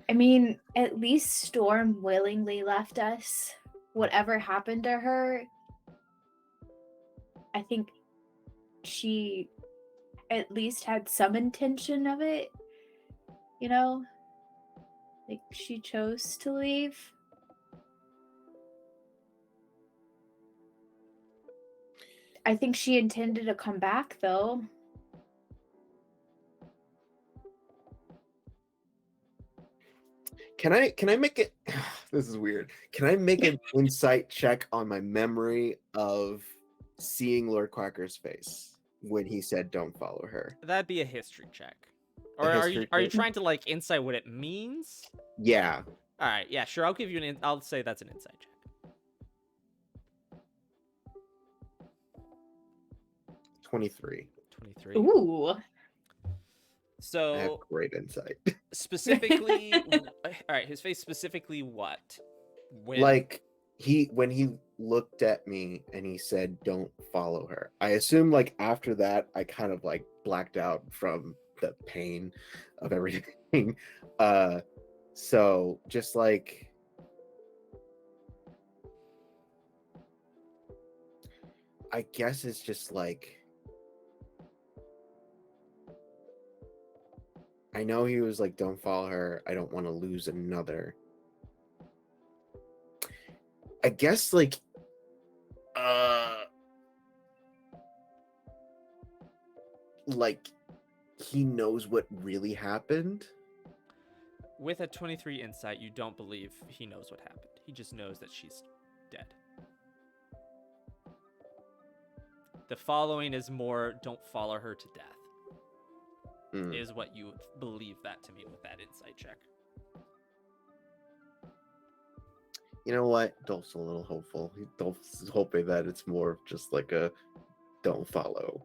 I mean, at least Storm willingly left us. Whatever happened to her, I think she at least had some intention of it. You know? Like, she chose to leave. I think she intended to come back, though. Can I make it? This is weird. Can I make an insight check on my memory of seeing Lord Quacker's face when he said don't follow her? That'd be a history check. A Or history are you check? trying to like insight what it means? Yeah. All right, yeah, sure. I'll give you I'll say that's an insight check. 23. 23. Ooh. I have So great insight. specifically, all right, his face specifically what? When Like when he looked at me and he said, "Don't follow her." I assume like after that, I kind of like blacked out from the pain of everything. So just like I guess it's just like I know he was like, "Don't follow her. I don't want to lose another." I guess uh like he knows what really happened. With a 23 insight, you don't believe he knows what happened. He just knows that she's dead. The following is more, don't follow her to death, is what you believe that to mean with that insight check. You know what? Dolph's a little hopeful. Dolph's hoping that it's more of just like a don't follow.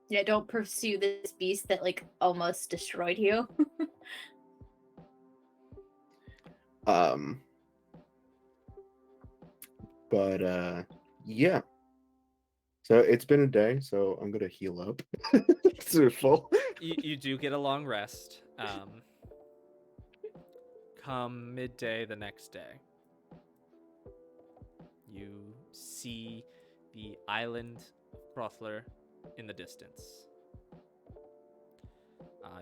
Yeah, don't pursue this beast that like almost destroyed you. But yeah. So it's been a day, so I'm gonna heal up. To full. You do get a long rest. Come midday the next day, you see the island of Crothler in the distance.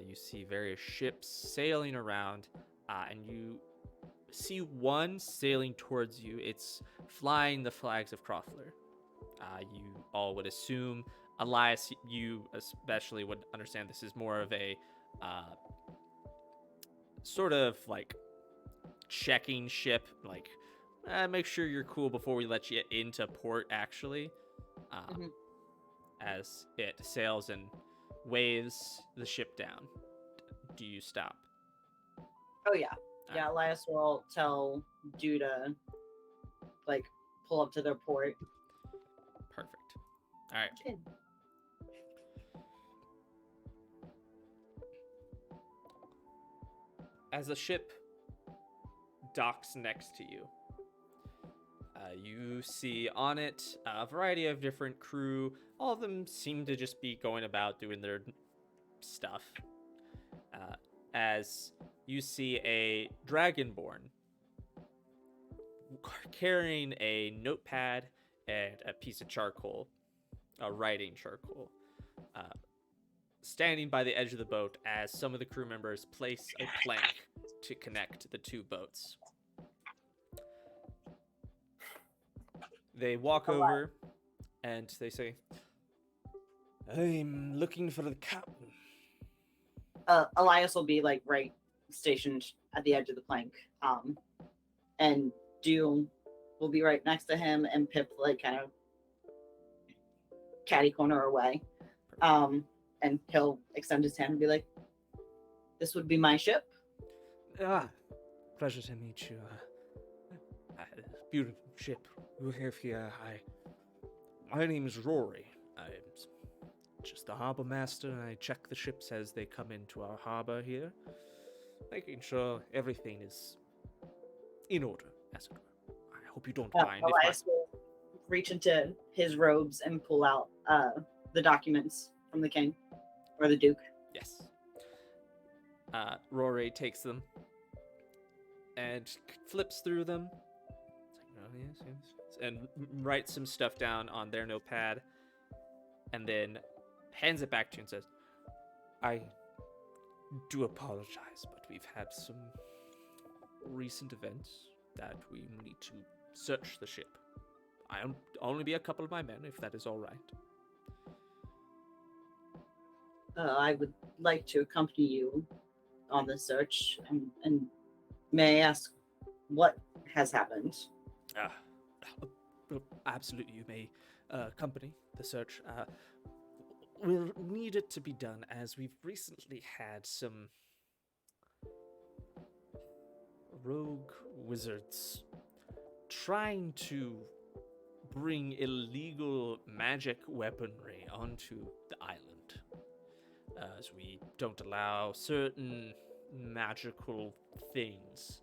You see various ships sailing around, and you see one sailing towards you. It's flying the flags of Crothler. You all would assume, Alais, you especially would understand this is more of a sort of like checking ship, like make sure you're cool before we let you into port, actually. As it sails and waves the ship down. Do you stop? Oh yeah. Yeah, Elias will tell Dew to like pull up to their port. Perfect. All right. Good. As the ship docks next to you, you see on it a variety of different crew. All of them seem to just be going about doing their stuff. As you see a dragonborn carrying a notepad and a piece of charcoal, a writing charcoal, standing by the edge of the boat as some of the crew members place a plank to connect the two boats. They walk over and they say, "I'm looking for the captain." Elias will be like right stationed at the edge of the plank. And Dew will be right next to him, and Pip like kind of catty corner away. And he'll extend his hand and be like, "This would be my ship." Pleasure to meet you. Beautiful ship you have here. My name is Rory. I'm just the harbor master, and I check the ships as they come into our harbor here, making sure everything is in order, as it were. I hope you don't mind. Elias will reach into his robes and pull out the documents from the king or the duke. Yes. Rory takes them and flips through them. It's like, oh, yes. And writes some stuff down on their notepad, and then hands it back to you and says, "I do apologize, but we've had some recent events that we need to search the ship. I'll only be a couple of my men, if that is all right." I would like to accompany you on the search, and may I ask what has happened? Absolutely, you may accompany the search. We'll need it to be done as we've recently had some rogue wizards trying to bring illegal magic weaponry onto the island, as we don't allow certain magical things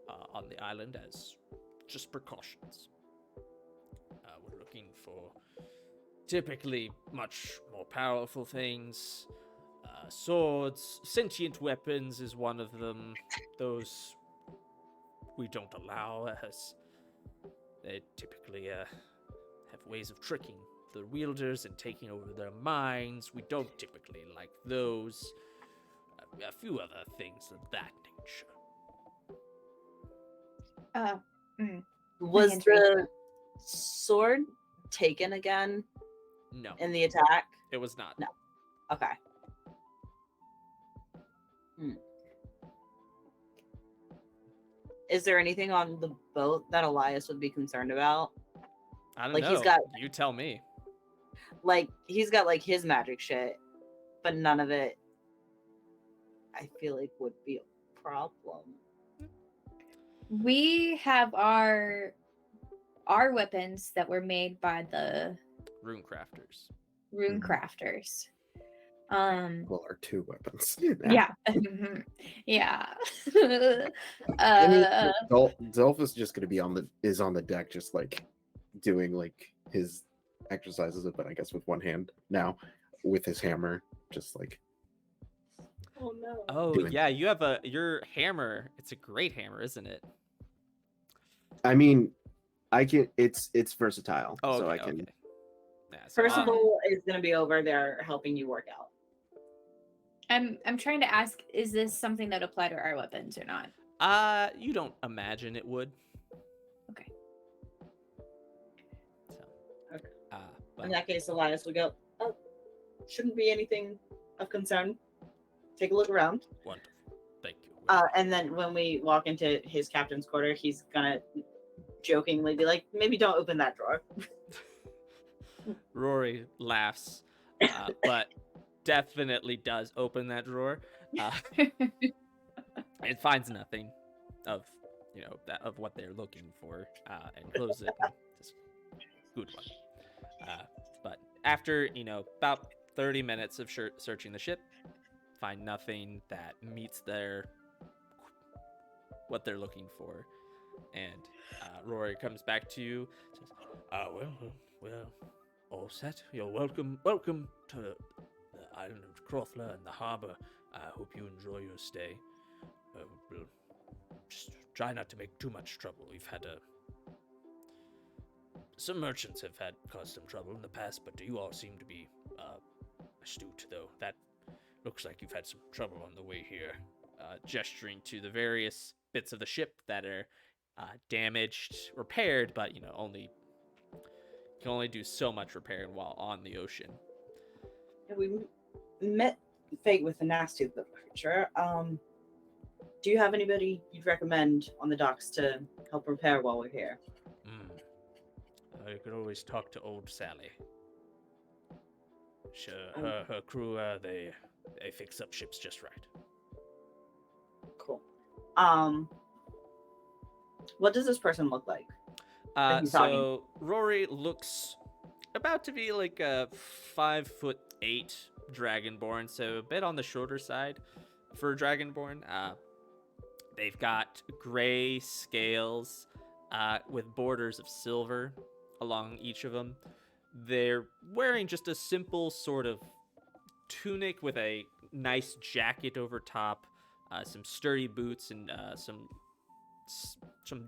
on the island, as just precautions. We're looking for typically much more powerful things. Swords, sentient weapons is one of them. Those we don't allow, as they typically have ways of tricking the wielders and taking over their minds. We don't typically like those. A few other things of that nature. Was intrigued. the sword taken again No, in the attack? it was not. No. Okay. Is there anything on the boat that Elias would be concerned about? I don't Like, know. he's got- You tell me. Like, he's got like his magic shit, but none of it I feel like would be a problem. We have our weapons that were made by the Rune crafters. rune Mhm. crafters. Well, our 2 weapons. Yeah. Yeah. I mean, Dolf is just gonna be on the deck, just like doing like his exercises, but I guess with one hand now, with his hammer, just like Oh no. Oh doing- yeah, you have your hammer. It's a great hammer, isn't it? I mean, I can. It's versatile, Oh, so okay, I can. okay. Yeah, so, Percival is gonna be over there helping you work out. I'm trying to ask, is this something that apply to our weapons or not? you don't imagine it would. Okay. So, Okay. but In that case, Elias would go, oh, shouldn't be anything of concern. Take a look around. wonderful. Thank you. And then when we walk into his captain's quarter, he's gonna jokingly be like, maybe don't open that drawer. Rory laughs, but definitely does open that drawer. It finds nothing of of what they're looking for, and closes it. Just good one. But after about 30 minutes of searching the ship, find nothing that meets what they're looking for, and Rory comes back to you. Says, well, all set. You're welcome to the island of Crothler and the harbor. I hope you enjoy your stay. We'll just try not to make too much trouble. We've had some merchants have caused some trouble in the past, but you all seem to be astute, though. That looks like you've had some trouble on the way here. Gesturing to the various bits of the ship that are damaged, repaired, but you can only do so much repairing while on the ocean. We met Fate with a nasty little creature. Do you have anybody you'd recommend on the docks to help repair while we're here? You could always talk to old Sally. Her crew, they fix up ships just right. Cool. What does this person look like? that he's talking? So Rory looks about to be like a 5'8" dragonborn, so a bit on the shorter side for a dragonborn. They've got gray scales with borders of silver along each of them. They're wearing just a simple sort of tunic with a nice jacket over top, some sturdy boots, and some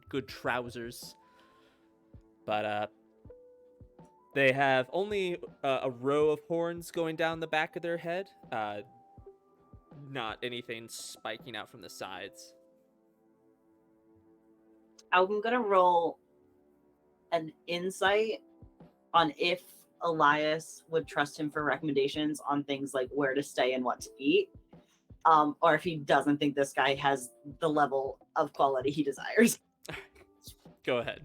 good trousers. But they have only a row of horns going down the back of their head, not anything spiking out from the sides. I'm gonna roll an insight on if Elias would trust him for recommendations on things like where to stay and what to eat, or if he doesn't think this guy has the level of quality he desires. Go ahead.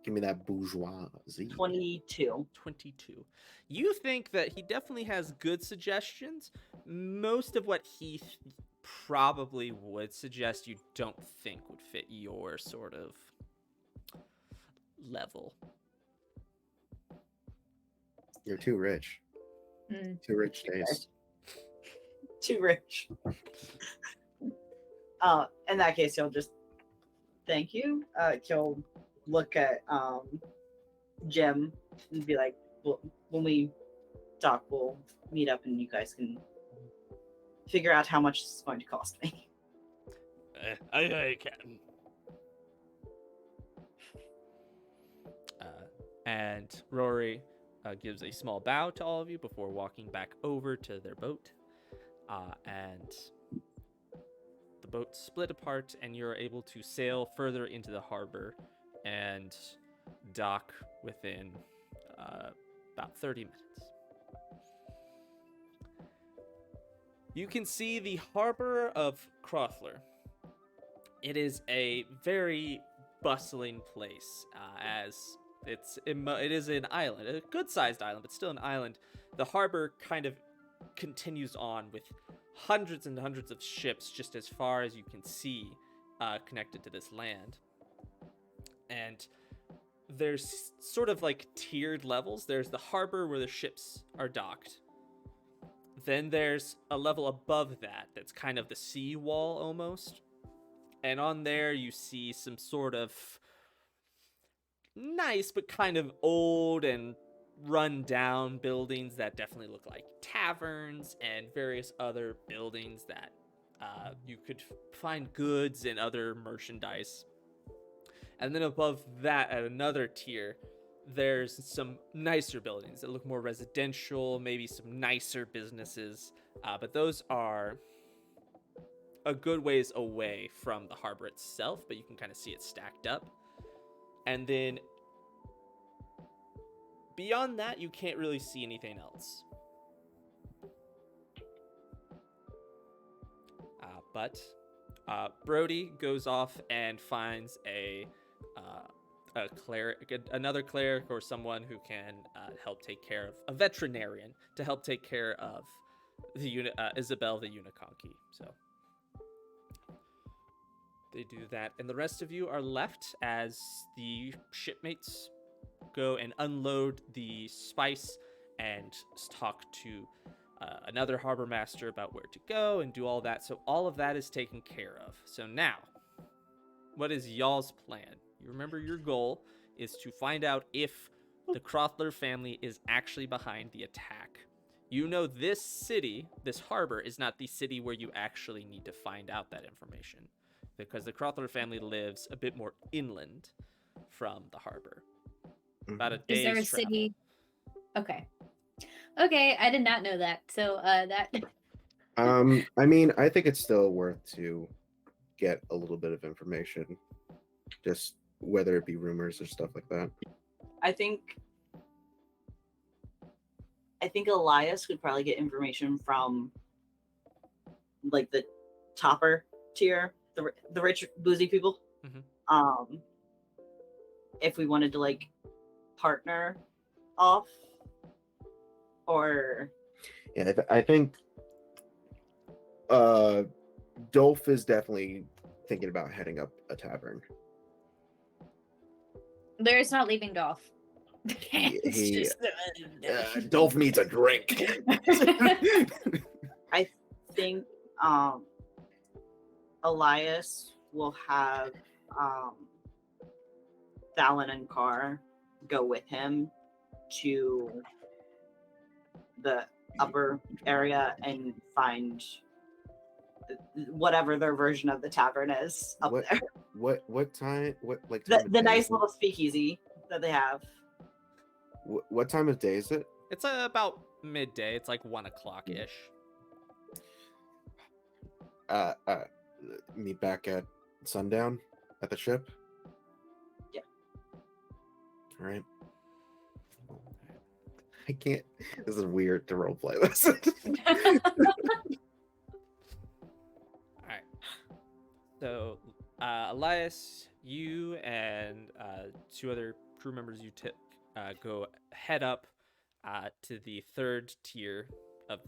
Give me that bourgeoisie. 22. 22. You think that he definitely has good suggestions. Most of what he probably would suggest you don't think would fit your sort of level. You're too rich. Mm. Too rich taste. Too rich. In that case, he'll just Thank you. He'll look at Jim and be like, well, when we talk, we'll meet up and you guys can figure out how much this is going to cost me. I can. And Rory gives a small bow to all of you before walking back over to their boat. And the boat split apart, and you're able to sail further into the harbor and dock within about 30 minutes. You can see the harbor of Crothler. It is a very bustling place, as it is an island, a good-sized island, but still an island. The harbor kind of continues on with hundreds and hundreds of ships just as far as you can see connected to this land. And there's sort of like tiered levels. There's the harbor where the ships are docked. Then there's a level above that that's kind of the sea wall almost. And on there you see some sort of nice but kind of old and run down buildings that definitely look like taverns and various other buildings that you could find goods and other merchandise. And then above that, at another tier, there's some nicer buildings that look more residential, maybe some nicer businesses, but those are a good ways away from the harbor itself, but you can kind of see it stacked up. And then beyond that, you can't really see anything else. But Brody goes off and finds a cleric, another cleric, or someone who can help take care of a veterinarian to help take care of the Isabel the Uniconquy. So they do that, and the rest of you are left as the shipmates go and unload the spice and talk to another harbor master about where to go and do all that. So all of that is taken care of. So now, what is y'all's plan? You remember your goal is to find out if the Crothler family is actually behind the attack. You know this city, this harbor, is not the city where you actually need to find out that information, because the Crothler family lives a bit more inland from the harbor. About a day's Is there a travel. city? Okay, I did not know that. So that. I mean, I think it's still worth to get a little bit of information, just whether it be rumors or stuff like that. I think Elias could probably get information from like the topper tier, the rich boozy people. Mm-hmm. If we wanted to like partner off, or Yeah, I think Dolf is definitely thinking about heading up a tavern. Lyra's not leaving Dolph. Dolf needs a drink. I think Elias will have Thalen and Carr go with him to the upper area and find whatever their version of the tavern is up there. What time? What like The, time of the day nice is it? little speakeasy that they have. What time of day is it? It's about midday. It's like 1 o'clock-ish. Meet back at sundown at the ship. Yeah. All right. I can't. This is weird to roleplay this. Alright. So, Elias, you and 2 other crew members you go head up to the 3rd tier of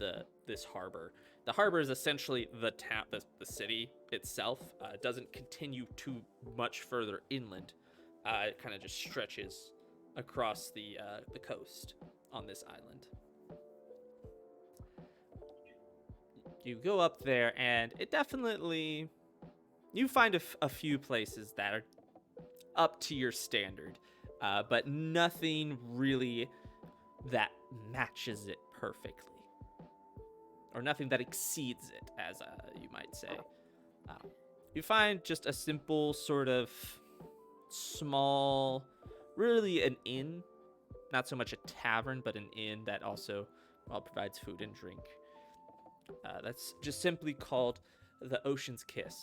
this harbor. The harbor is essentially the town, the city itself. It doesn't continue too much further inland. It kind of just stretches across the coast on this island. You go up there, and it definitely you find a few places that are up to your standard, but nothing really that matches it perfectly, or nothing that exceeds it, as you might say. You find just a simple sort of small, really an inn, not so much a tavern, but an inn that also provides food and drink. That's just simply called the Ocean's Kiss.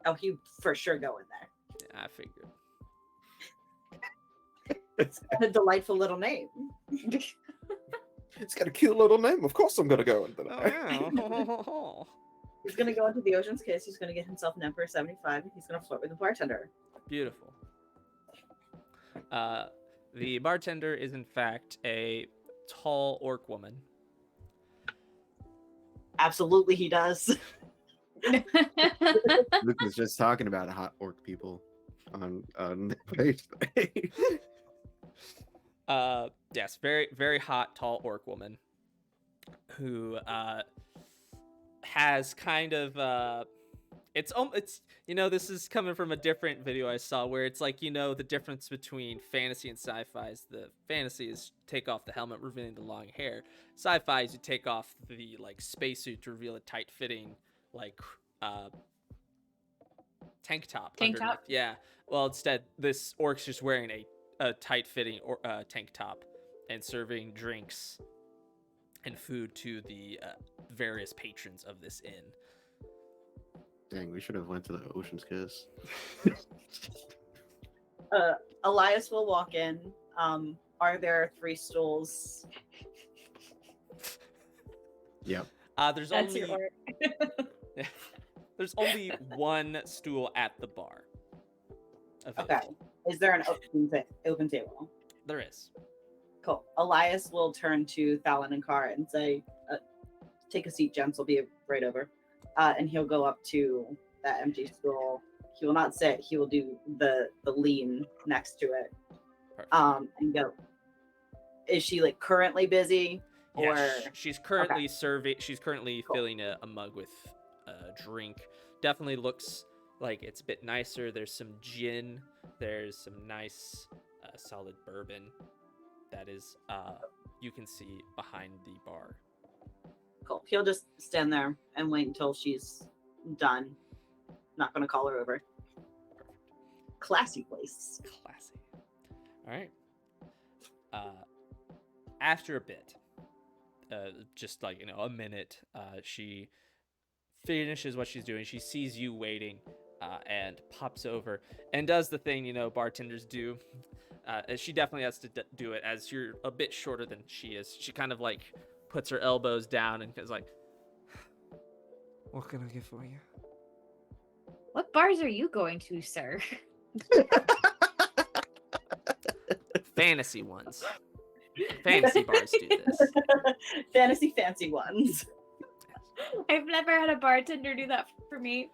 Oh, he for sure go in there. Yeah, I figured. It's A delightful little name. got a cute little name. Of course, I'm gonna go into Oh, that. yeah. He's gonna go into the Ocean's Kiss. He's gonna get himself an Emperor 75. And he's gonna flirt with the bartender. Beautiful. The bartender is, in fact, a tall orc woman. Absolutely, he does. Luke was just talking about hot orc people on the page. Yes, very, very hot, tall orc woman who has kind of it's this is coming from a different video I saw where it's like, the difference between fantasy and sci-fi is the fantasy is take off the helmet revealing the long hair. Sci-fi is you take off the like spacesuit to reveal a tight-fitting like tank top. Tank underneath. top? Yeah. Well, instead this orc's just wearing a tight-fitting tank top and serving drinks and food to the various patrons of this inn. Dang, we should have went to the Ocean's Kiss. Elias will walk in. Are there 3 stools? Yep. There's That's only your orc. there's only one stool at the bar. Okay. Is there an open table? There is. Cool. Elias will turn to Fallon and Cara and say, take a seat, gents. I'll be right over. And he'll go up to that empty stool. He will not sit. He will do the lean next to it. Perfect. And go. Is she like currently busy? Yeah, Or she's currently serving. She's currently filling a mug with a drink. Definitely looks like it's a bit nicer. There's some gin. There's some nice solid bourbon. That is, you can see behind the bar. cool. He'll just stand there and wait until she's done. Not gonna call her over. Classy place. Classy. All right. After a bit, just like a minute, she finishes what she's doing. She sees you waiting, and pops over and does the thing bartenders do. She definitely has to do it as you're a bit shorter than she is. She kind of like puts her elbows down and is like, "What can I get for you?" What bars are you going to, sir? Fantasy ones. Fantasy bars do this. Fantasy fancy ones. I've never had a bartender do that for me.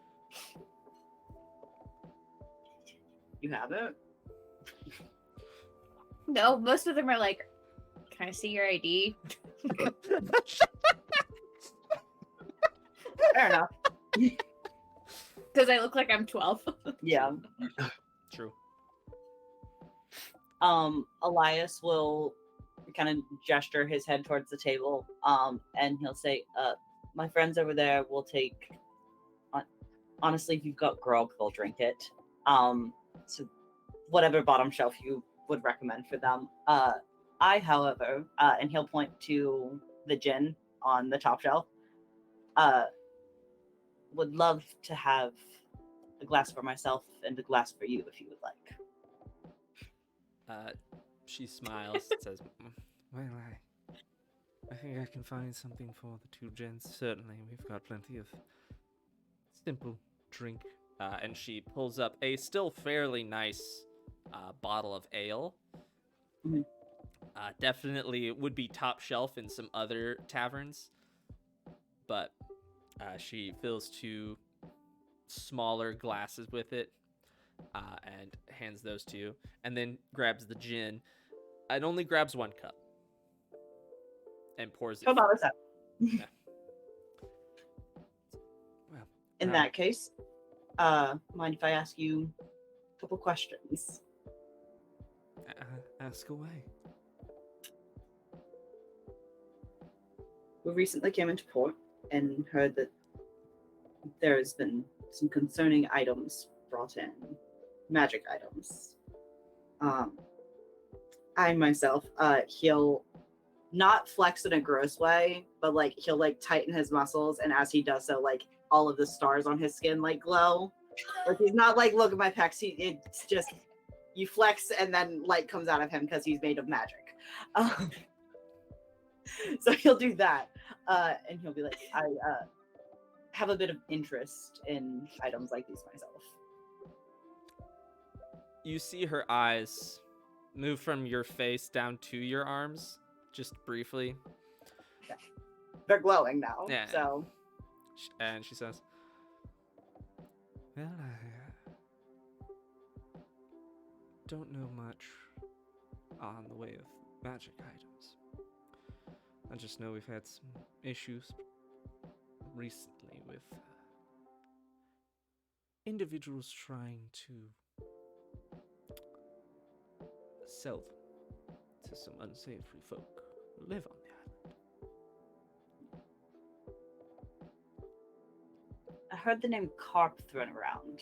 You haven't? No, most of them are like, "Can I see your ID?" Fair enough. Because I look like I'm 12. Yeah. True. Elias will kind of gesture his head towards the table, and he'll say, my friends over there will take, honestly, if you've got grog, they'll drink it. So whatever bottom shelf you would recommend for them. I, however, and he'll point to the gin on the top shelf, would love to have a glass for myself and a glass for you if you would like. She smiles and says, "Well, I think I can find something for the two gents. Certainly, we've got plenty of simple drink." And she pulls up a still fairly nice bottle of ale. Mhm. Definitely would be top shelf in some other taverns, but she fills 2 smaller glasses with it and hands those to you, and then grabs the gin and only grabs 1 cup and pours it. How about this? Yeah. Well, In No. that case, mind if I ask you a couple questions? Ask away. We recently came into port and heard that there has been some concerning items brought in, magic items. I myself, he'll not flex in a gross way, but like he'll like tighten his muscles, and as he does so, like all of the stars on his skin like glow. Like he's not like, look at my pecs. It's just you flex and then light comes out of him because he's made of magic. So he'll do that, and he'll be like, I have a bit of interest in items like these myself. You see her eyes move from your face down to your arms, just briefly. They're glowing now, Yeah. so And she says, well, I don't know much on the way of magic items. I just know we've had some issues recently with individuals trying to sell them to some unsavory folk who live on the island. I heard the name Carp thrown around.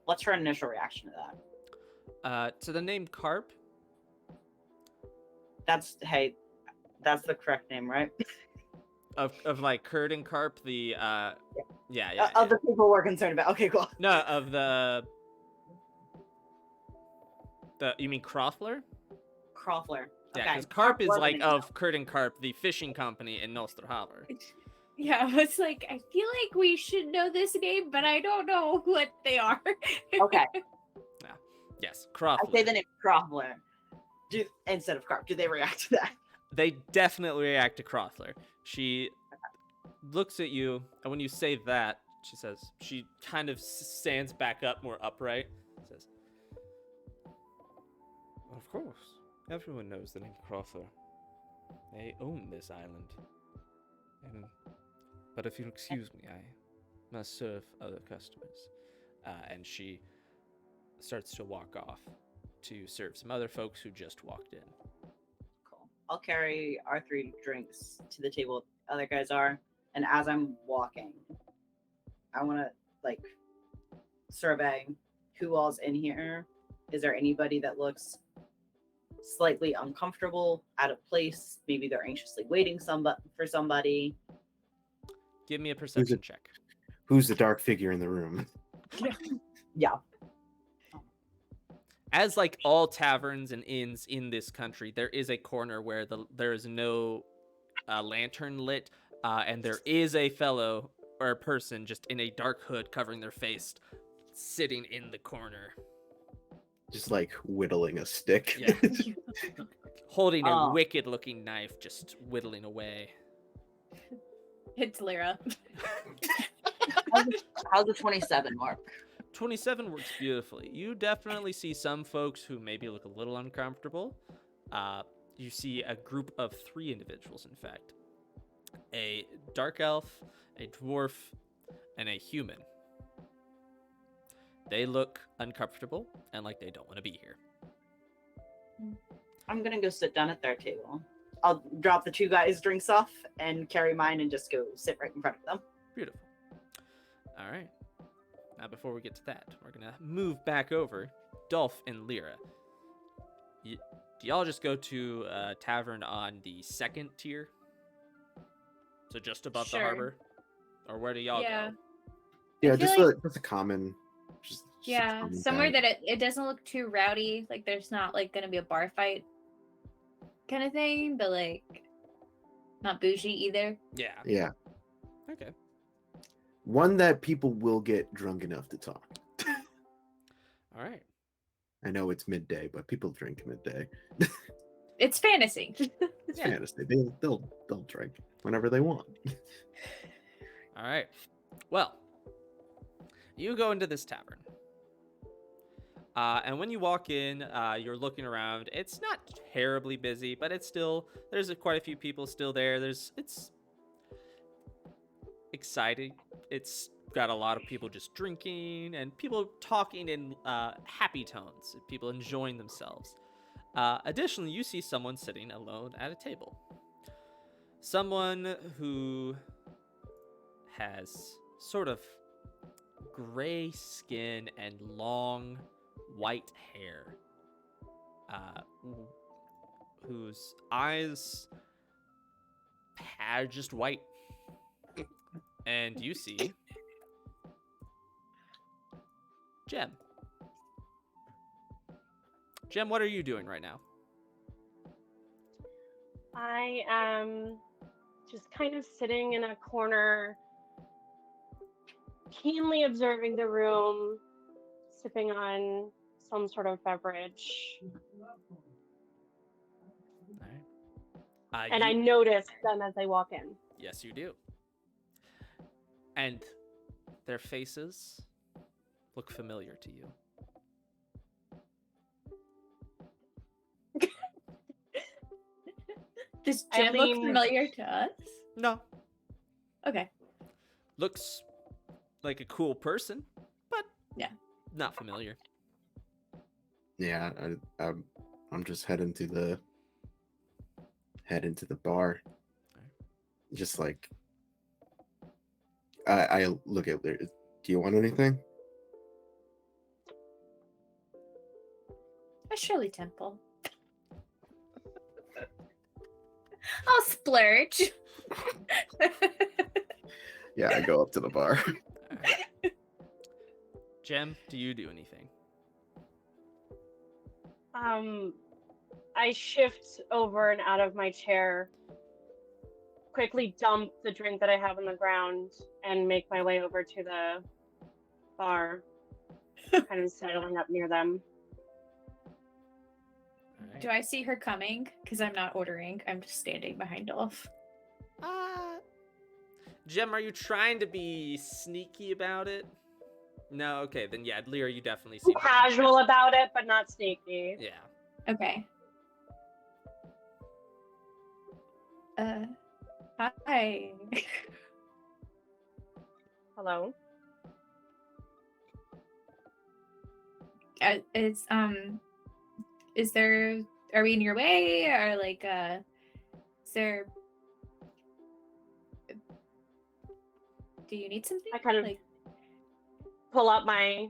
What's her initial reaction to that? To the name Carp, That's the correct name, right? of like Kurd and Carp, the yeah. Other people we're concerned about. Okay, cool. No, of the you mean Crothler? Crothler. Yeah, Okay. because Carp is was like an example. of Kurd and Carp, the fishing company in Nostrhaver. Yeah, I was like, I feel like we should know this name, but I don't know what they are. Okay, Yes, I Crothler. say the name Crothler. Instead of Carp, do they react to that? They definitely react to Crothler. She looks at you, and when you say that, she kind of stands back up more upright. Says, well, of course, everyone knows the name Crothler. They own this island. But if you'll excuse me, I must serve other customers. And she starts to walk off to serve some other folks who just walked in. Cool. I'll carry our 3 drinks to the table the other guys are, and as I'm walking, I want to like survey who all's in here. Is there anybody that looks slightly uncomfortable, out of place? Maybe they're anxiously waiting for somebody. Give me a perception check. Who's the dark figure in the room? Yeah. As like all taverns and inns in this country, there is a corner where there is no lantern lit, and there is a fellow or a person just in a dark hood covering their face, sitting in the corner, Just like whittling a stick. Yeah. holding a Oh. wicked-looking knife, just whittling away. It's Lyra. How's the 27 mark? 27 works beautifully. You definitely see some folks who maybe look a little uncomfortable. You see a group of 3 individuals, in fact. A dark elf, a dwarf, and a human. They look uncomfortable and like they don't want to be here. I'm gonna go sit down at their table. I'll drop the 2 guys' drinks off and carry mine and just go sit right in front of them. Beautiful. All right. Now, before we get to that, we're going to move back over. Dolf and Lyra. Do y'all just go to a tavern on the 2nd tier? So just above the Sure. harbor? Or where do y'all Yeah. go? Yeah, feel just like- just a common. Just a Yeah, common somewhere town. that it doesn't look too rowdy. Like there's not like gonna be a bar fight kind of thing, but like not bougie either. Yeah. Yeah, Okay. one that people will get drunk enough to talk. All right. I know it's midday, but people drink midday. It's fantasy. It's Yeah. fantasy. They'll drink whenever they want. All right. Well, you go into this tavern. And when you walk in, you're looking around. It's not terribly busy, but it's still, there's quite a few people still there. It exciting. It's got a lot of people just drinking and people talking in happy tones, people enjoying themselves. Additionally, you see someone sitting alone at a table. Someone who has sort of gray skin and long white hair, whose eyes are just white. And you see Jem. Jem, what are you doing right now? I am just kind of sitting in a corner, keenly observing the room, sipping on some sort of beverage. All right. And I notice them as they walk in. Yes, you do. And their faces look familiar to you. Does I Jim look lean- familiar to us? No. Okay. Looks like a cool person, but Yeah. not familiar. Yeah, I'm just heading to the bar. Just like I look at there. Do you want anything? A Shirley Temple. I'll splurge. Yeah, I go up to the bar. All right. Jem, do you do anything? I shift over and out of my chair, quickly dump the drink that I have on the ground, and make my way over to the bar, kind of settling up near them. All right. Do I see her coming? Because I'm not ordering. I'm just standing behind Dolph. Jem, are you trying to be sneaky about it? No, okay, then yeah, Lyra, you definitely seem Casual about it, but not sneaky. Yeah. Okay. Hi. Hello? Is there, are we in your way, or like, is there, do you need something? I kind of like, pull up my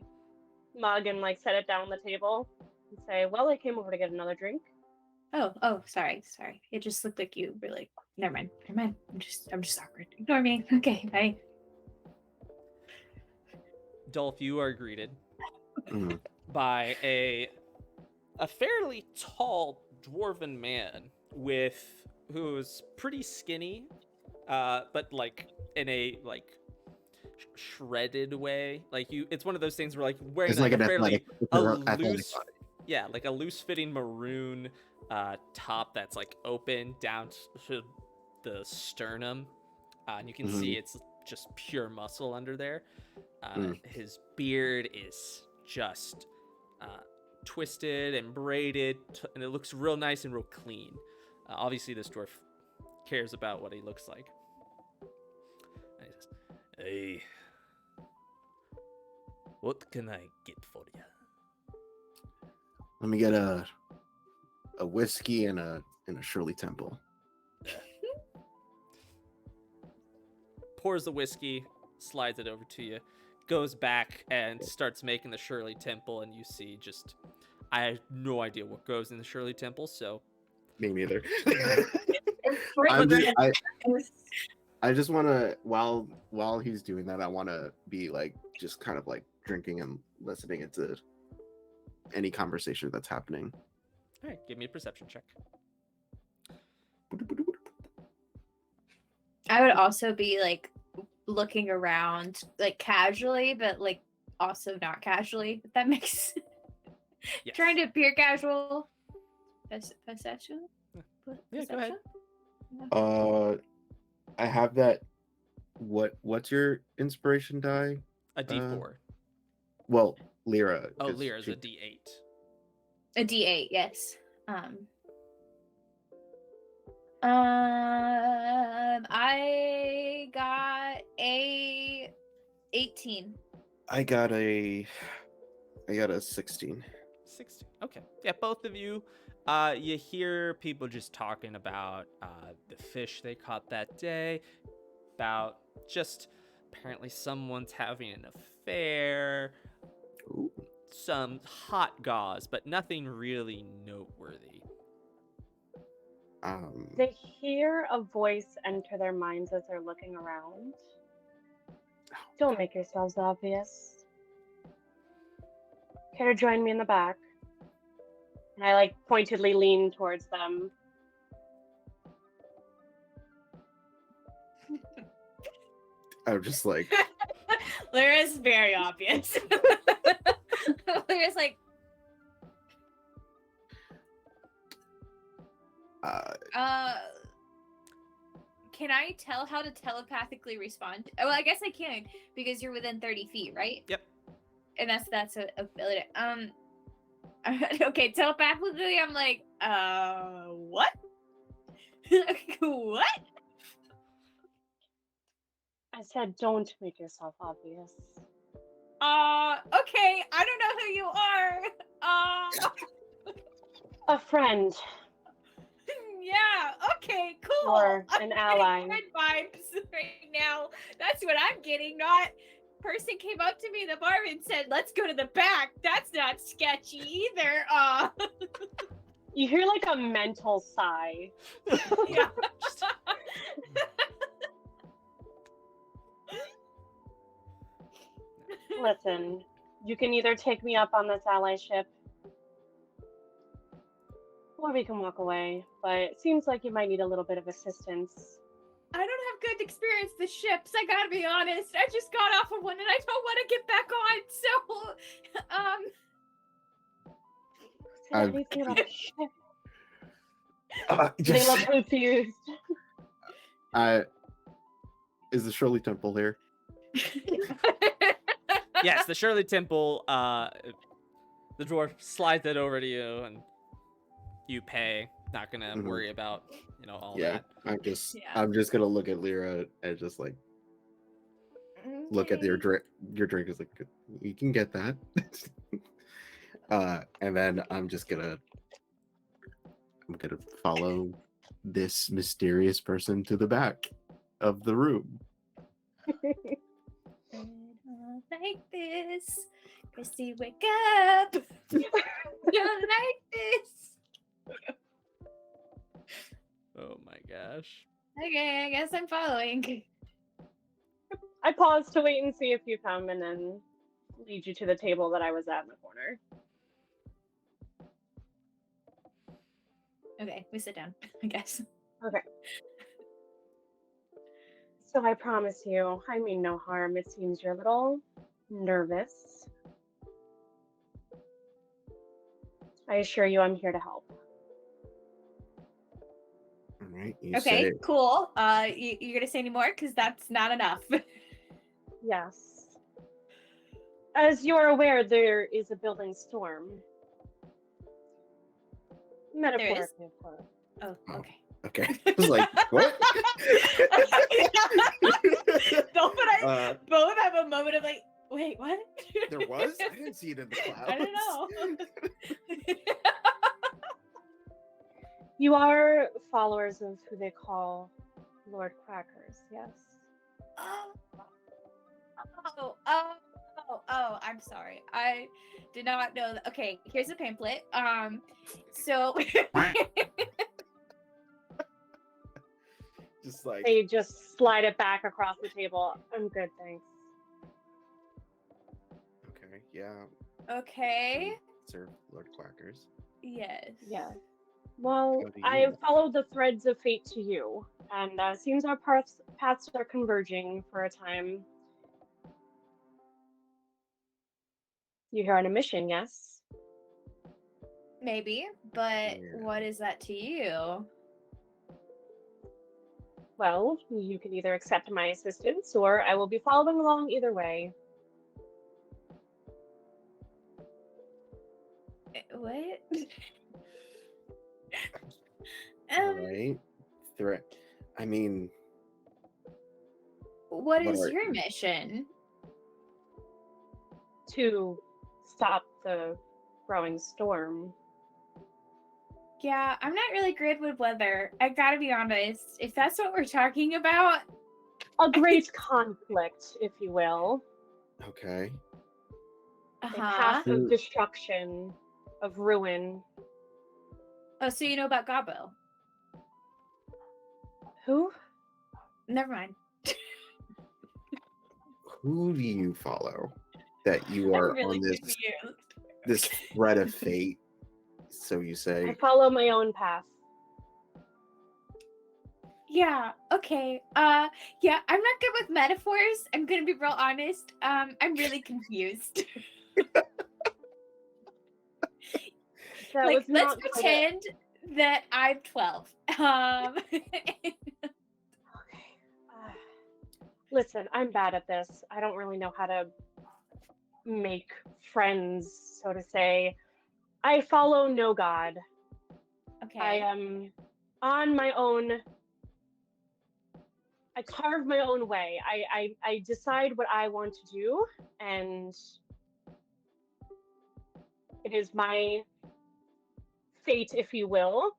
mug and like set it down on the table and say, well, I came over to get another drink. oh, sorry. It just looked like you were like, never mind. I'm just awkward. Ignore me. Okay, bye. Dolph, you are greeted Mhm. by a fairly tall dwarven man who's pretty skinny, but like in a like shredded way. Like it's one of those things where like wearing It's like a an fairly athletic loose, body. yeah, like a loose fitting maroon top that's like open down to the sternum, and you can see it's just pure muscle under there. His beard is just twisted and braided, and it looks real nice and real clean. Obviously, this dwarf cares about what he looks like. And he says, "Hey, what can I get for you?" Let me get a whiskey and a Shirley Temple. Pours the whiskey, slides it over to you, goes back and starts making the Shirley Temple, and you see just, I have no idea what goes in the Shirley Temple, so. Me neither. It's I just want to, while he's doing that, I want to be like just kind of like drinking and listening into any conversation that's happening. All right, give me a perception check. I would also be like looking around like casually, but like also not casually, if that makes Yes. trying to appear casual. Perception? Yeah, go ahead. I have that. What's your inspiration die? A D4. Well, Lyra. Oh, 'cause Lyra's she- a D8. A D8, yes. I got a 18. I got a 16. 16. Okay. Yeah, both of you. You hear people just talking about the fish they caught that day, about just apparently someone's having an affair, Ooh. some hot gauze, but nothing really noteworthy. They hear a voice enter their minds as they're looking around. Don't make yourselves obvious. Care to join me in the back? And I like pointedly lean towards them. I'm just like, Lyra's very obvious. Lyra's like, can I tell how to telepathically respond? Well, I guess I can because you're within 30 feet, right? Yep. And that's a ability. Okay, telepathically, I'm like, what? What? I said, don't make yourself obvious. Okay, I don't know who you are. A friend. Yeah, okay, cool. Or I'm an getting ally. Good vibes right now. That's what I'm getting. Not person came up to me, the barman said, "Let's go to the back." That's not sketchy either. You hear like a mental sigh. Yeah. Listen, you can either take me up on this ally ship, or we can walk away. But it seems like you might need a little bit of assistance. I don't have good experience with ships. I gotta be honest. I just got off of one and I don't want to get back on. So, Said anything about a ship? They just, look confused. is the Shirley Temple here? Yes, the Shirley Temple, the dwarf slides it over to you and you pay. Not gonna Mhm. worry about, all Yeah, that. Yeah. I'm just gonna look at Lyra and just like look at your drink. Your drink is like, you can get that. And then I'm gonna follow this mysterious person to the back of the room. Like this, Christy, wake up. Don't like this. Oh my gosh. Okay, I guess I'm following. I pause to wait and see if you come, and then lead you to the table that I was at in the corner. Okay, we sit down, I guess. Okay. So I promise you, I mean no harm. It seems you're a little nervous. I assure you I'm here to help. All right. You Okay, say, cool. You gonna say any more? Because that's not enough. Yes. As you're aware, there is a building storm. Metaphorically, of course. Oh, Oh. okay. okay. I was like, what? Dolph and I both have a moment of like, wait, what? There was? I didn't see it in the clouds. I don't know. You are followers of who they call Lord Crackers, yes? Oh, I'm sorry. I did not know that. Okay, here's a pamphlet. So Just like, They just slide it back across the table. I'm good, thanks. okay, yeah. okay. Serve Lord Quackers. Yes. Yeah. Well, How do you I have know? followed the threads of fate to you, and seems our paths are converging for a time. You're here on a mission, yes? Maybe, but Yeah. what is that to you? Well, you can either accept my assistance, or I will be following along either way. What? All right. Threat. I mean, what What is are- your mission? To stop the growing storm. Yeah, I'm not really good with weather. I gotta be honest. If that's what we're talking about, A great conflict, if you will. Okay. A uh-huh. path of destruction, of ruin. Oh, so you know about Gobbo? Who? Never mind. Who do you follow that you are I'm really on this confused. this thread of fate? So you I say. follow my own path. Yeah, okay. Yeah, I'm not good with metaphors. I'm gonna be real honest. I'm really confused. That Like, was let's not quite a- pretend that I'm 12. Okay. Listen, I'm bad at this. I don't really know how to make friends, so to say. I follow no god. Okay. I am on my own. I carve my own way. I decide what I want to do, and it is my fate, if you will,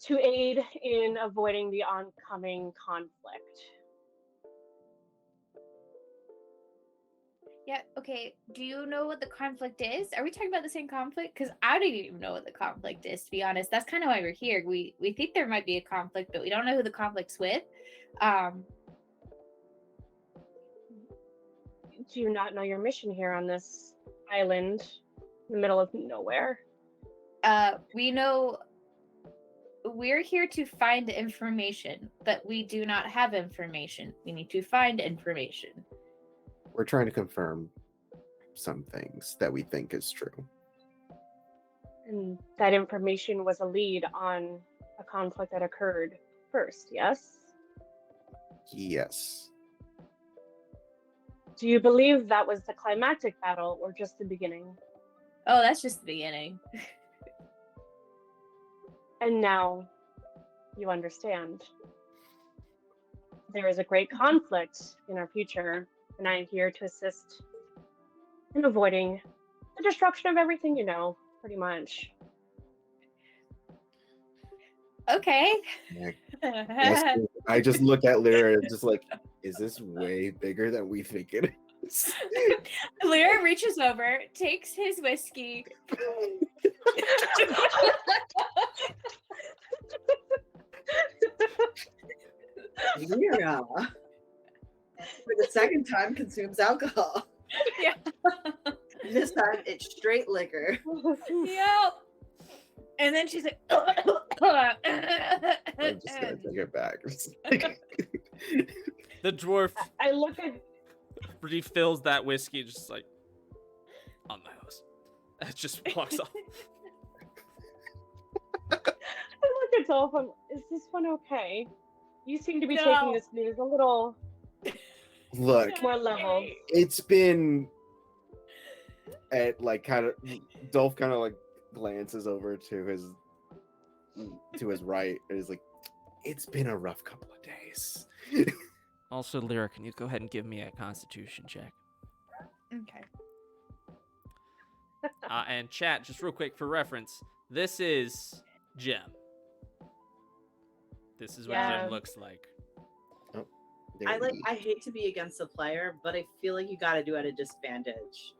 to aid in avoiding the oncoming conflict. Yeah, okay. Do you know what the conflict is? Are we talking about the same conflict? Because I don't even know what the conflict is, to be honest. That's kind of why we're here. We think there might be a conflict, but we don't know who the conflict's with. Do you not know your mission here on this island in the middle of nowhere? We know we're here to find information, but we do not have information. We need to find information. We're trying to confirm some things that we think is true. And that information was a lead on a conflict that occurred first, yes? Yes. Do you believe that was the climactic battle or just the beginning? Oh, that's just the beginning. And now you understand. There is a great conflict in our future, and I am here to assist in avoiding the destruction of everything you know, pretty much. Okay. Yeah. Yes, I just look at Lyra and just like, is this way bigger than we think it is? Lyra reaches over, takes his whiskey. Lyra, for the second time, consumes alcohol. Yeah. This time, it's straight liquor. Yep. And then she's like, I'm just gonna take it back. The dwarf I look at refills that whiskey, just like on my house. It just walks off. Dolph. Is this one okay? You seem to be No. taking this news a little Look, more level. it's been at like kind of Dolph kind of like glances over to his right and is like, it's been a rough couple of days. Also, Lyra, can you go ahead and give me a constitution check? Okay. And chat, just real quick for reference, this is Gem. This is what Yeah. Gem looks like. There I we- I hate to be against the player, but I feel like you got to do at a disadvantage.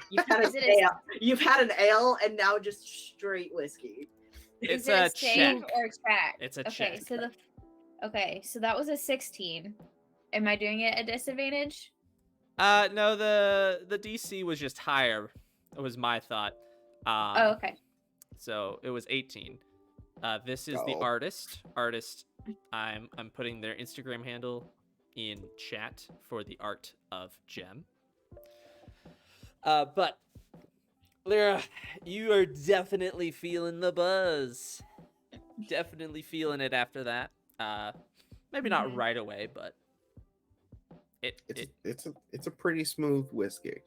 You've had Is an it a- ale. You've had an ale, and now just straight whiskey. It's Is it a save check. or check? It's a Okay, check. so that was a 16. Am I doing it at disadvantage? No, the DC was just higher. It was my thought. Oh, okay. So it was 18. This is the Oh. artist. I'm putting their Instagram handle in chat for the art of Gem. But Lyra, you are definitely feeling the buzz. Definitely feeling it after that. Maybe not Mhm. right away, but it's a pretty smooth whiskey.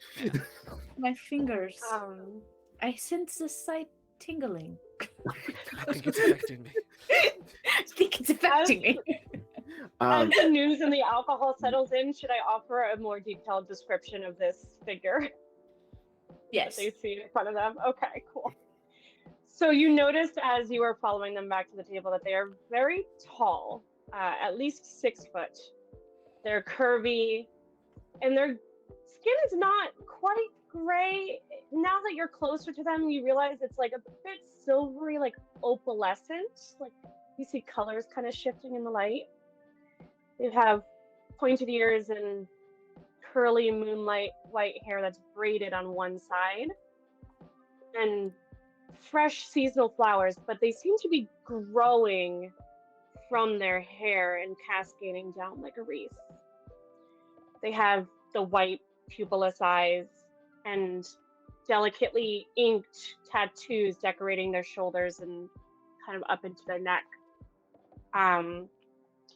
My fingers. Um, I sense the sight tingling. I think it's affecting me. I think it's affecting me. As Um, the news and the alcohol settles in, should I offer a more detailed description of this figure Yes. that they see in front of them? Okay, cool. So you noticed as you were following them back to the table that they are very tall, at least 6 foot. They're curvy, and their skin is not quite gray. Now that you're closer to them, you realize it's like a bit silvery, like opalescent. Like you see colors kind of shifting in the light. They have pointed ears and curly moonlight white hair that's braided on one side, and fresh seasonal flowers, but they seem to be growing from their hair and cascading down like a wreath. They have the white pupilless eyes and delicately inked tattoos decorating their shoulders and kind of up into their neck.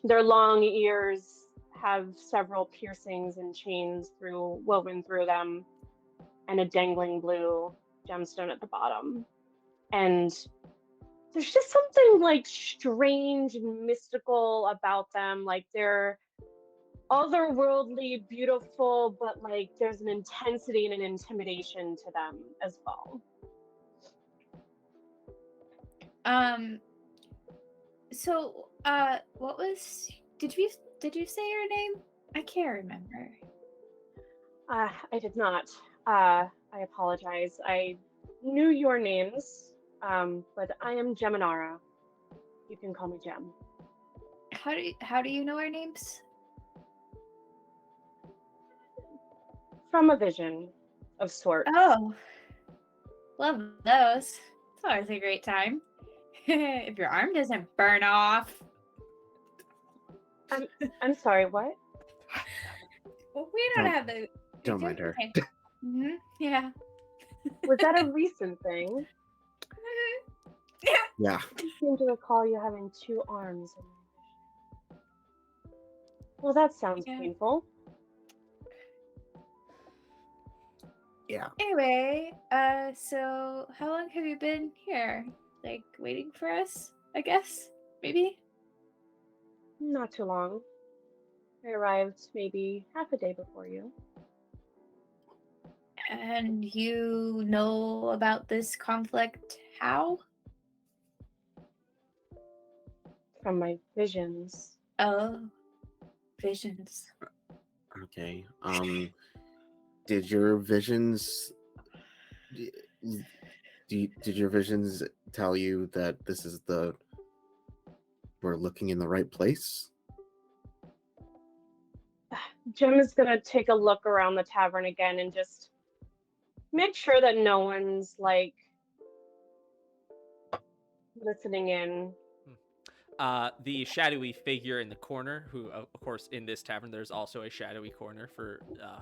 Their long ears have several piercings and chains woven through them, and a dangling blue gemstone at the bottom. And there's just something like strange and mystical about them. Like they're otherworldly, beautiful, but like there's an intensity and an intimidation to them as well. So, what was? Did you say your name? I can't remember. I did not. I apologize. I knew your names, but I am Geminara. You can call me Gem. How do you know our names? From a vision of sorts. Oh, love those. It's always a great time. If your arm doesn't burn off. I'm sorry, what? Well, we don't have the. don't mind her. Okay. Yeah. Was that a recent thing? Yeah. I seem to recall you having 2 arms. Well, that sounds Yeah. painful. Yeah. Anyway, so how long have you been here? Like waiting for us? I guess maybe. Not too long. I arrived maybe half a day before you. And you know about this conflict? How? From my visions. Oh, visions. Okay. Did your visions? Did your visions tell you that this is we're looking in the right place? Jim is gonna take a look around the tavern again and just make sure that no one's like listening in. The shadowy figure in the corner, who, of course, in this tavern, there's also a shadowy corner for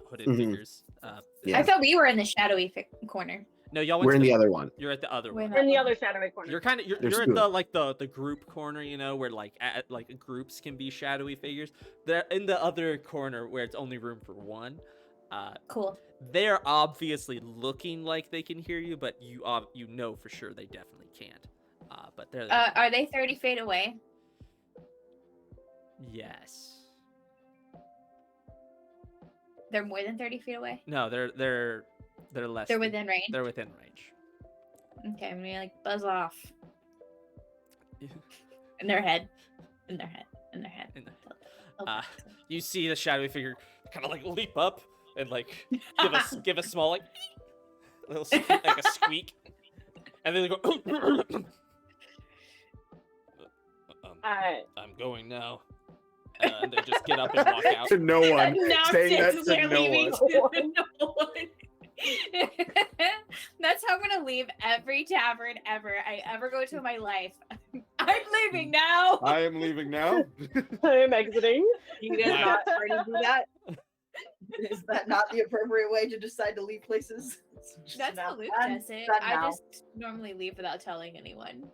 hooded Mhm. figures. Yeah. I thought we were in the shadowy corner. No, y'all went We're to in the other one. You're at the other We're one. in In the other shadowy corner. You're kind of There's you're at two. the group corner, you know, where like groups can be shadowy figures. They're in the other corner where it's only room for one. Cool. They're obviously looking like they can hear you, but you know for sure they definitely can't. But they're Are they 30 feet away? yes. They're more than 30 feet away? No, they're less. They're than- within range? They're within range. Okay, I'm gonna like buzz off. In their head. In their head. In their head. In the- Okay. You see the shadowy figure kind of like leap up and like give a small like little like a squeak, and then they go. I'm going now. And they just get up and walk out. To no one. Now Saying that Sid's to literally no leaving one. to no one. That's how I'm gonna leave every tavern I ever go to in my life. I'm leaving now. I am leaving now. I am exiting. You guys not ready to do that? Is that not the appropriate way to decide to leave places? It's just That's an how Luke outcome. does it. Done I now. just normally leave without telling anyone.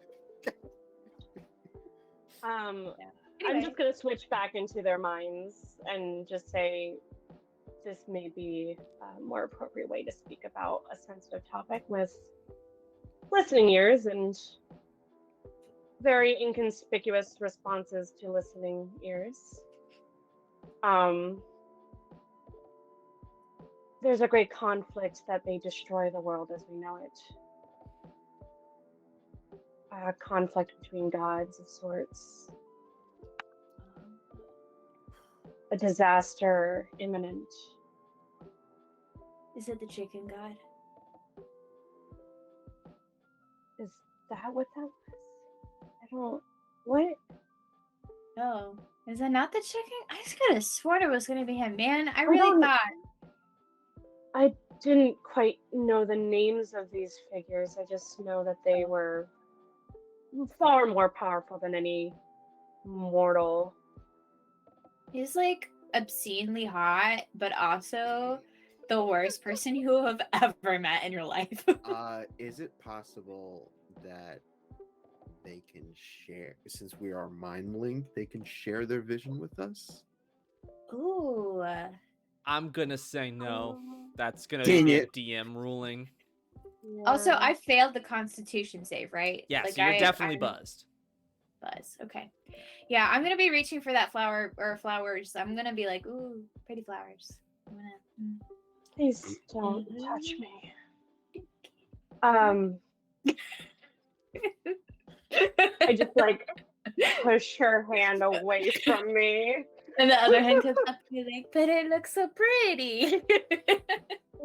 I'm Anyway. just gonna switch back into their minds and just say this may be a more appropriate way to speak about a sensitive topic with listening ears and very inconspicuous responses to listening ears. There's a great conflict that they destroy the world as we know it. A conflict between gods of sorts. A disaster imminent. Is it the chicken god? Is that what that was? I don't. What? Oh, is that not the chicken? I just could have sworn it was gonna be him, man. I don't- really thought. I didn't quite know the names of these figures. I just know that they were far more powerful than any mortal. He's like obscenely hot, but also the worst person you have ever met in your life. Is it possible that they can share, since we are mind linked, they can share their vision with us? Ooh. I'm gonna say no. That's gonna Dang be it. a DM ruling. Also, Yeah. I failed the Constitution save, right? Yeah, Like, so you're definitely I'm buzzed. Buzz. Okay. Yeah, I'm gonna be reaching for that flower or flowers. I'm gonna be like, ooh, pretty flowers. I'm gonna. Please don't touch me. I just like push her hand away from me. And the other hand comes up to me like, but it looks so pretty.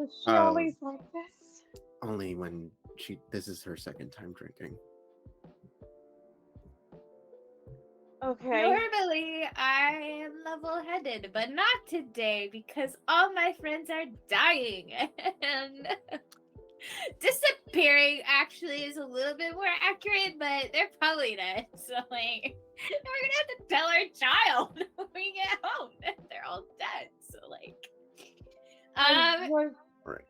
Is she always like this? Only when this is her second time drinking. Okay. Normally, I am level-headed, but not today because all my friends are dying. And disappearing actually is a little bit more accurate, but they're probably dead. So, like, we're gonna have to tell our child when we get home that they're all dead. So, like, I was Right.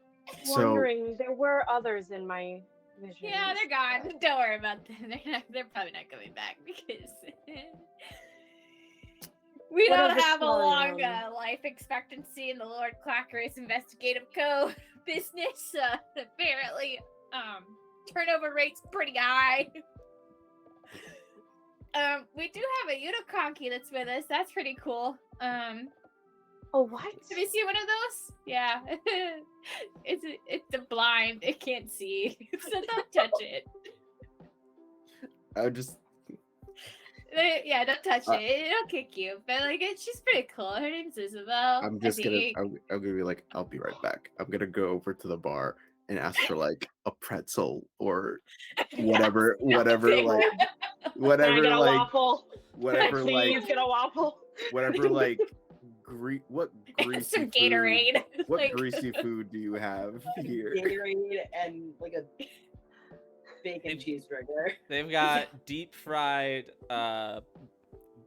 So wondering, there were others in my vision. yeah, they're gone. Don't worry about them. They're probably not coming back because we What don't of the have a long storyline? life expectancy in the Lord Clacker's investigative code business. Apparently, turnover rate's pretty high. We do have a Uniconky that's with us. That's pretty cool. Oh, what? Have you seen one of those? Yeah. it's a blind. It can't see. So don't touch it. I just Yeah, don't touch it. It'll kick you. But like, she's pretty cool. Her name's Isabel. I'm I just gonna think. I'm gonna be like, I'll be right back. I'm gonna go over to the bar and ask for like a pretzel or whatever Yeah, whatever something. like Can I whatever get a like waffle? whatever Can I like please get a waffle? whatever like what greasy Some food, Gatorade. what Like- greasy food do you have here? Gatorade and like a bacon cheeseburger. They've got deep fried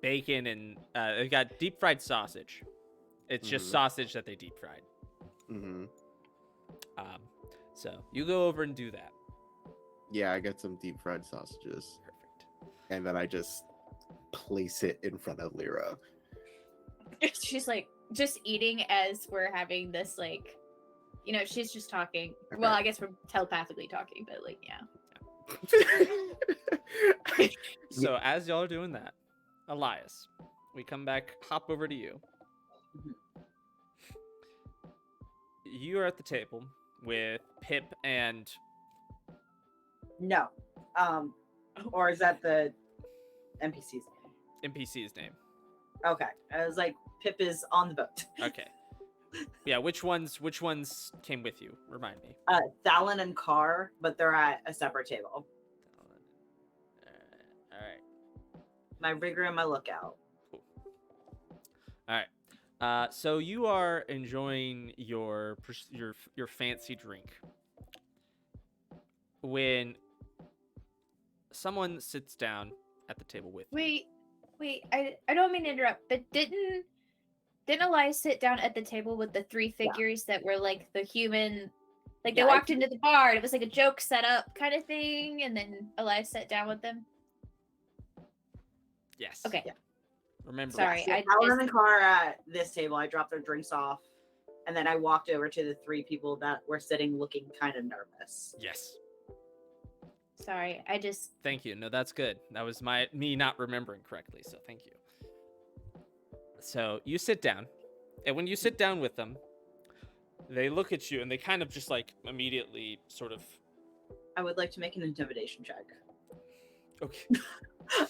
bacon and they've got deep fried sausage. It's just Mhm. sausage that they deep fried. Mm-hmm. So you go over and do that. Yeah, I got some deep fried sausages, Perfect. and then I just place it in front of Lyra. She's like just eating as we're having this, like, you know, she's just talking. Well, I guess we're telepathically talking, but like, yeah. So as y'all are doing that, Elias, we come back, hop over to you. You are at the table with Pip and No. Or is that the NPC's name? NPC's name. Okay. I was like, Pip is on the boat. Okay. Yeah, which ones came with you? Remind me. Thalon and Carr, but they're at a separate table. All right. My rigger and my lookout. Cool. All right. So you are enjoying your fancy drink when someone sits down at the table with you. Wait, I don't mean to interrupt, but didn't Elias sit down at the table with the three figures that were like the human, like they Yeah, walked into the bar and it was like a joke set up kind of thing, and then Elias sat down with them? Yes. Okay. Yeah. Remember. Sorry, Yeah, I Thalon missed- and Carr at this table. I dropped their drinks off, and then I walked over to the three people that were sitting looking kind of nervous. Yes. Sorry, I just Thank you. No, that's good. That was me not remembering correctly. So thank you. So you sit down, and when you sit down with them, they look at you and they kind of just like immediately sort of. I would like to make an intimidation check. Okay.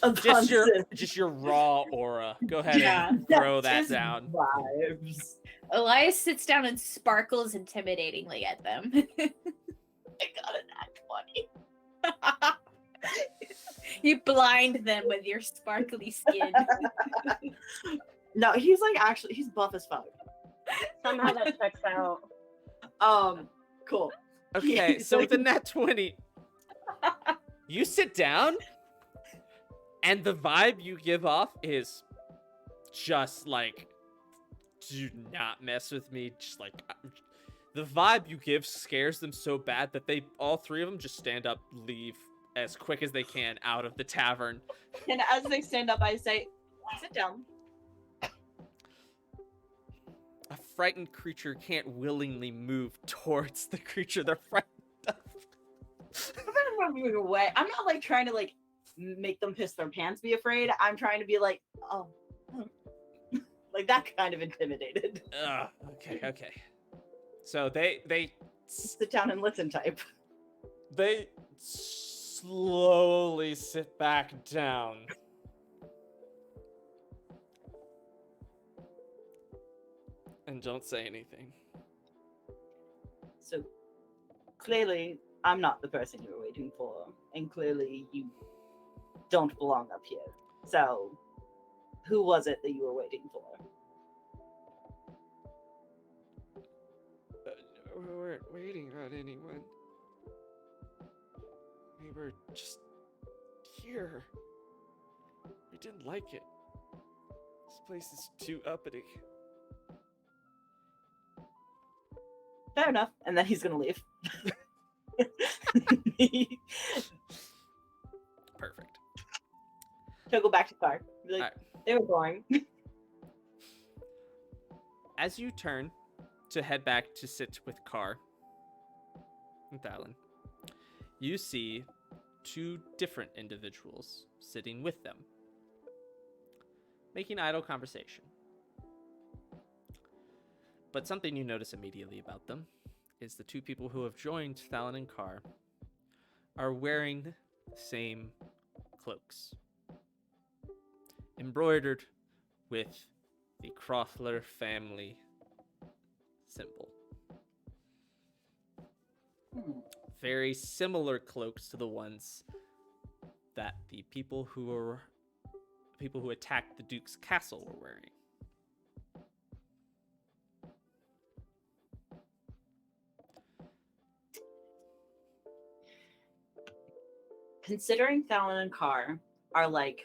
Upon Just your raw aura. Go ahead Yeah, and throw that just down. Vibes. Elias sits down and sparkles intimidatingly at them. I got a nat 20. You blind them with your sparkly skin. No, he's like actually he's buff as fuck. Somehow that checks out. Cool. Okay, He's so like- with a nat 20, you sit down, and the vibe you give off is just like, do not mess with me. Just like, the vibe you give scares them so bad that all three of them just stand up, leave as quick as they can out of the tavern. And as they stand up, I say, sit down. A frightened creature can't willingly move towards the creature they're frightened of. I'm moving away. I'm not like trying to like make them piss their pants, be afraid. I'm trying to be like, oh, like that kind of intimidated. Okay. So they Sit down and listen type. They slowly sit back down. And don't say anything. So clearly, I'm not the person you were waiting for, and clearly you don't belong up here. So, who was it that you were waiting for? We weren't waiting on anyone. We were just here. We didn't like it. This place is too uppity. Fair enough. And then he's gonna leave. Perfect. He'll go back to car. Be like, Alright. they were boring. As you turn to head back to sit with Carr and Thalen, you see two different individuals sitting with them, making idle conversation. But something you notice immediately about them is the two people who have joined Thalen and Carr are wearing the same cloaks, embroidered with the Crothler family symbol. Very similar cloaks to the ones that the people who attacked the Duke's castle were wearing. Considering Thalen and Carr are like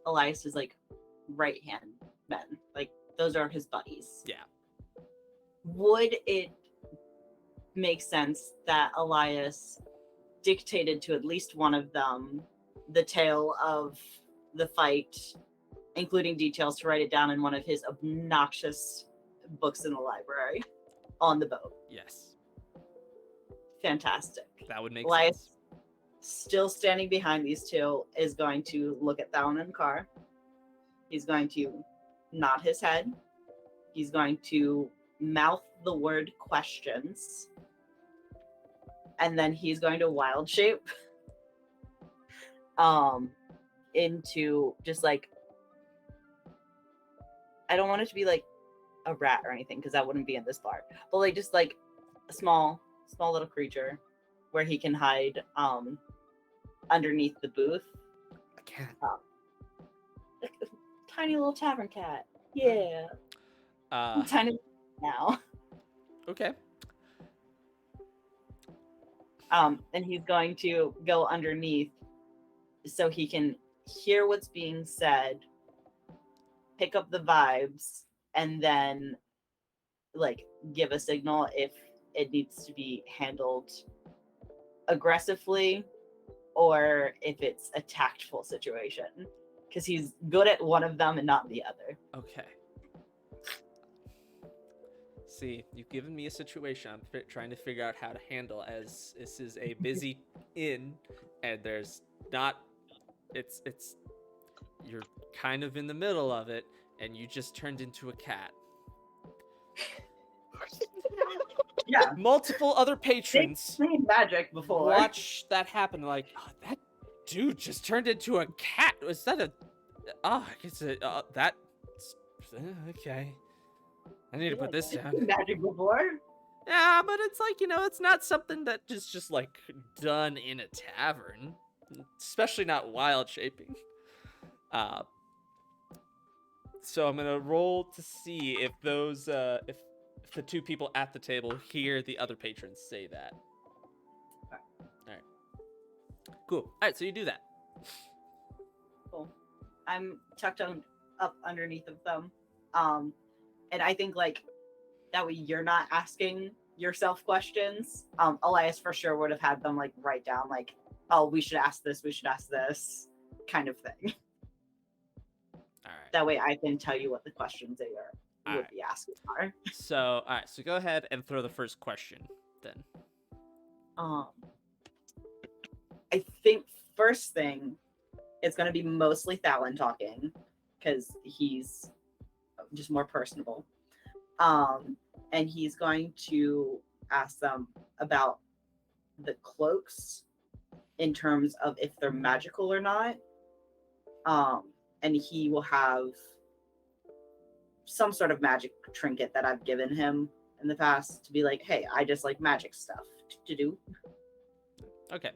Elias's like right hand men, like those are his buddies. Yeah. Would it make sense that Elias dictated to at least one of them the tale of the fight, including details to write it down in one of his obnoxious books in the library on the boat? Yes. Fantastic. That would make Elias, sense. still standing behind these two, is going to look at Thalen and Carr. He's going to nod his head. He's going to mouth the word questions. And then he's going to wild shape into just like, I don't want it to be like a rat or anything because that wouldn't be in this part, but like just like a small little creature where he can hide underneath the booth. A cat. Like a tiny little tavern cat. Yeah. Tiny now. Okay. And he's going to go underneath so he can hear what's being said, pick up the vibes, and then like give a signal if it needs to be handled aggressively or if it's a tactful situation, because he's good at one of them and not the other. Okay. See, you've given me a situation I'm trying to figure out how to handle, as this is a busy inn and there's not, it's you're kind of in the middle of it, and you just turned into a cat. Yeah. Multiple other patrons Played magic before. watch that happen. Like, oh, that dude just turned into a cat. Was that a? Oh, I guess that. Okay. I need to put this Played down. magic before. Yeah, but it's like, it's not something that just like done in a tavern, especially not wild shaping. So I'm gonna roll to see if those if the two people at the table hear the other patrons say that. All right. Cool. All right, so you do that. Cool. I'm tucked up underneath of them, and I think like that way you're not asking yourself questions. Elias for sure would have had them like write down like, oh, we should ask this, kind of thing. All right. That way I can tell you what the questions they All would right. be asking are. So, all right. So go ahead and throw the first question then. I think first thing it's going to be mostly Thalin talking because he's just more personable. And he's going to ask them about the cloaks in terms of if they're magical or not. And he will have some sort of magic trinket that I've given him in the past to be like, hey, I just like magic stuff to do. Okay.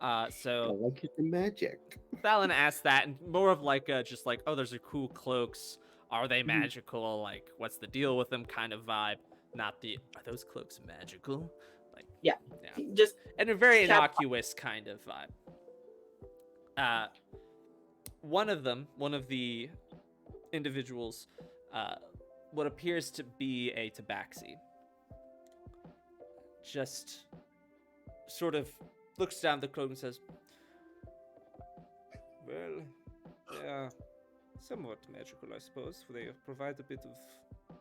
I So like it in magic. Fallon asked that, and more of like just like, oh, those are cool cloaks. Are they Mhm. magical? Like, what's the deal with them? Kind of vibe. Not the are those cloaks magical? Like, Yeah. yeah, Just and a very Cap- innocuous kind of vibe. One of the individuals, what appears to be a tabaxi, just sort of looks down the cloak and says, well, they are somewhat magical, I suppose. They provide a bit of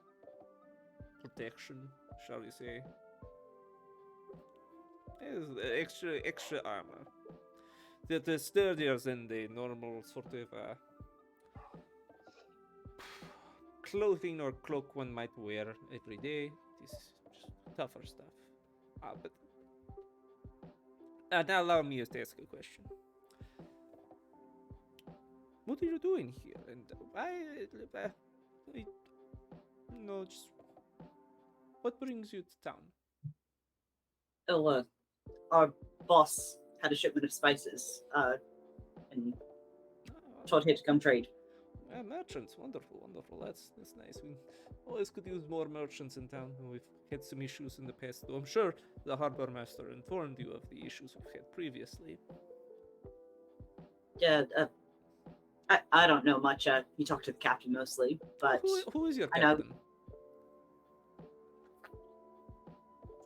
protection, shall we say. Extra armor. They're sturdier than the normal sort of clothing or cloak one might wear every day. This is just tougher stuff. But now allow me to ask a question. What are you doing here? And no, just what brings you to town? our boss had a shipment of spices, and told him to come trade. Merchants, wonderful, wonderful. That's nice. We always could use more merchants in town. We've had some issues in the past, though I'm sure the harbor master informed you of the issues we've had previously. Yeah, I don't know much. You talk to the captain mostly, but Who is your I know.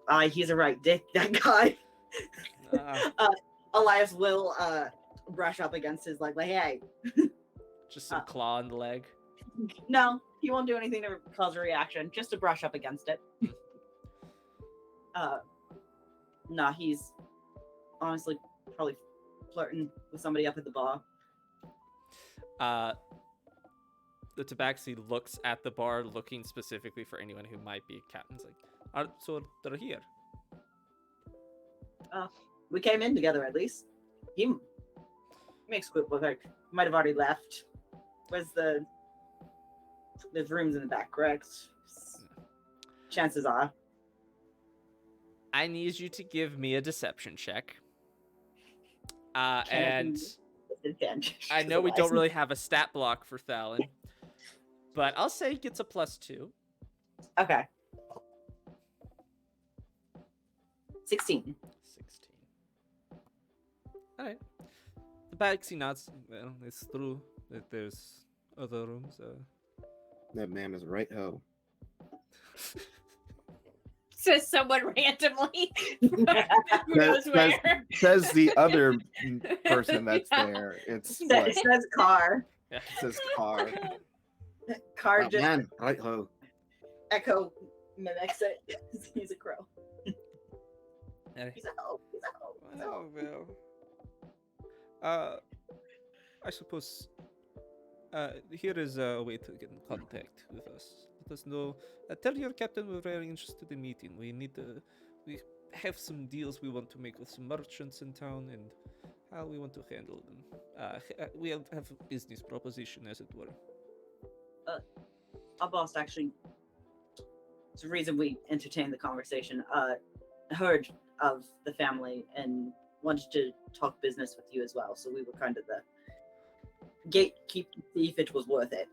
captain? He's a right dick, that guy. Elias will brush up against his leg, like, hey. Just some claw in the leg. No, he won't do anything to cause a reaction, just to brush up against it. No, he's honestly probably flirting with somebody up at the bar. The tabaxi looks at the bar, looking specifically for anyone who might be a captain's like, so they're here. We came in together at least. He makes quick look like might have already left. Where's there's rooms in the back, correct? Chances are. I need you to give me a deception check. Can I And do disadvantage? I know we don't Otherwise- really have a stat block for Fallon, but I'll say he gets a +2. Okay. 16. 16. Alright. The tabaxi nods. Well, it's true that there's other rooms. That man is right ho. Says someone randomly. Who knows where? Says the other person that's Yeah. there. It's It what? says car. It says car. Car That just man, right ho. echo mimics it. He's a crow. Alright. He's a hoe. He's a hoe. He's a hoe. Well, I suppose Here is a way to get in contact with us. Let us know. Tell your captain we're very interested in meeting. We have some deals we want to make with some merchants in town and how we want to handle them. We have a business proposition, as it were. Our boss actually, it's the reason we entertained the conversation, heard of the family and wanted to talk business with you as well. So we were kind of the gatekeep to see if it was worth it.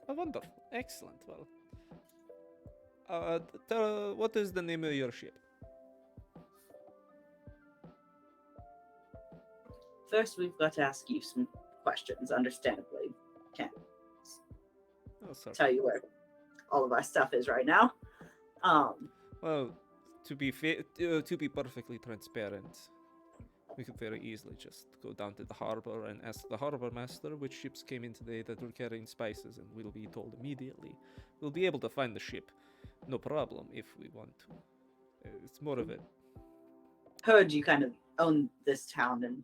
Oh, wonderful. Excellent. Well, what is the name of your ship? First, we've got to ask you some questions, understandably. Can't Oh, sorry. tell you where all of our stuff is right now. Well, to be perfectly transparent, we could very easily just go down to the harbor and ask the harbor master which ships came in today that were carrying spices, and we'll be told immediately. We'll be able to find the ship, no problem, if we want to. It's more of a Heard you kind of own this town and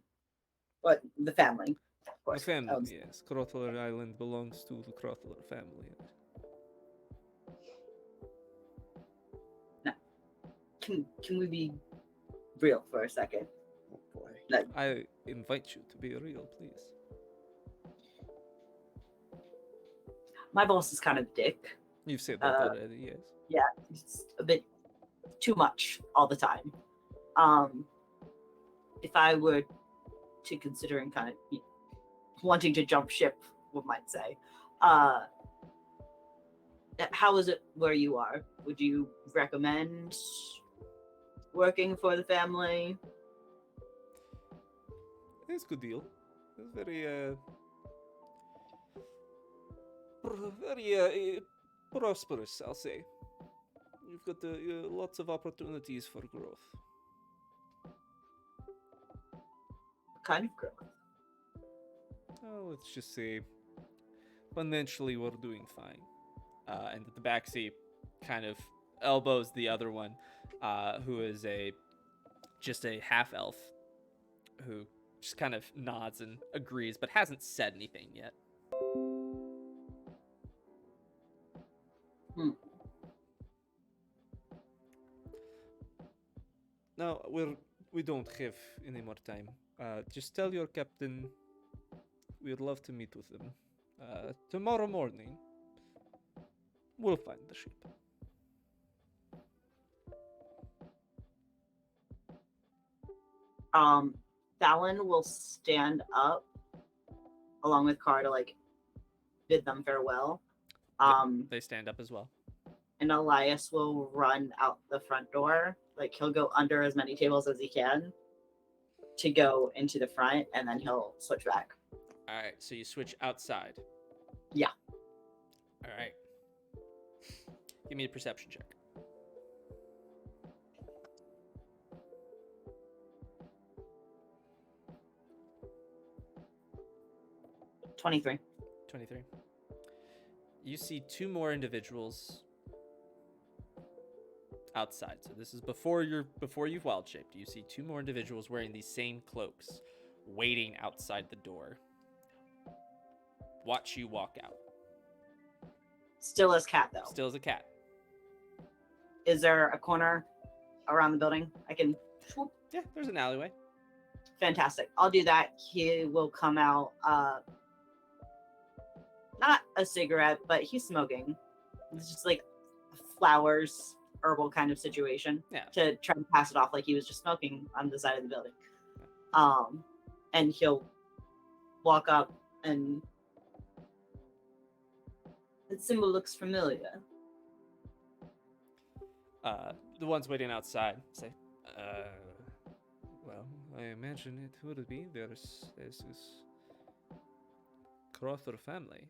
what the family, of the course. family. owns- Yes, Crotler Island belongs to the Crotler family. Can we be real for a second? Oh boy. I invite you to be real, please. My boss is kind of a dick. You've said that already, yes. It's a bit too much all the time. If I were to considering kind of wanting to jump ship, one might say, how is it where you are? Would you recommend working for the family? It's a good deal. It's very prosperous, I'll say. You've got lots of opportunities for growth. What kind of growth? Oh, let's just say financially we're doing fine. And the backseat kind of elbows the other one, who is just a half elf, who just kind of nods and agrees, but hasn't said anything yet. No, we don't have any more time. Just tell your captain we'd love to meet with him. Tomorrow morning, we'll find the ship. Fallon will stand up along with Car to bid them farewell. They stand up as well. And Elias will run out the front door. He'll go under as many tables as he can to go into the front, and then he'll switch back. All right, so you switch outside. Yeah. All right. Give me a perception check. – 23. 23. You see two more individuals outside. So this is before you've wild shaped. You see two more individuals wearing these same cloaks, waiting outside the door. Watch you walk out. Still as cat, though. Still as a cat. Is there a corner around the building I can swoop? Yeah, there's an alleyway. Fantastic. I'll do that. He will come out, not a cigarette, but he's smoking. It's just flowers, herbal kind of situation. Yeah. To try and pass it off like he was just smoking on the side of the building. And he'll walk up, and the symbol looks familiar. The ones waiting outside say, well, I imagine it would be. There's this Crother family.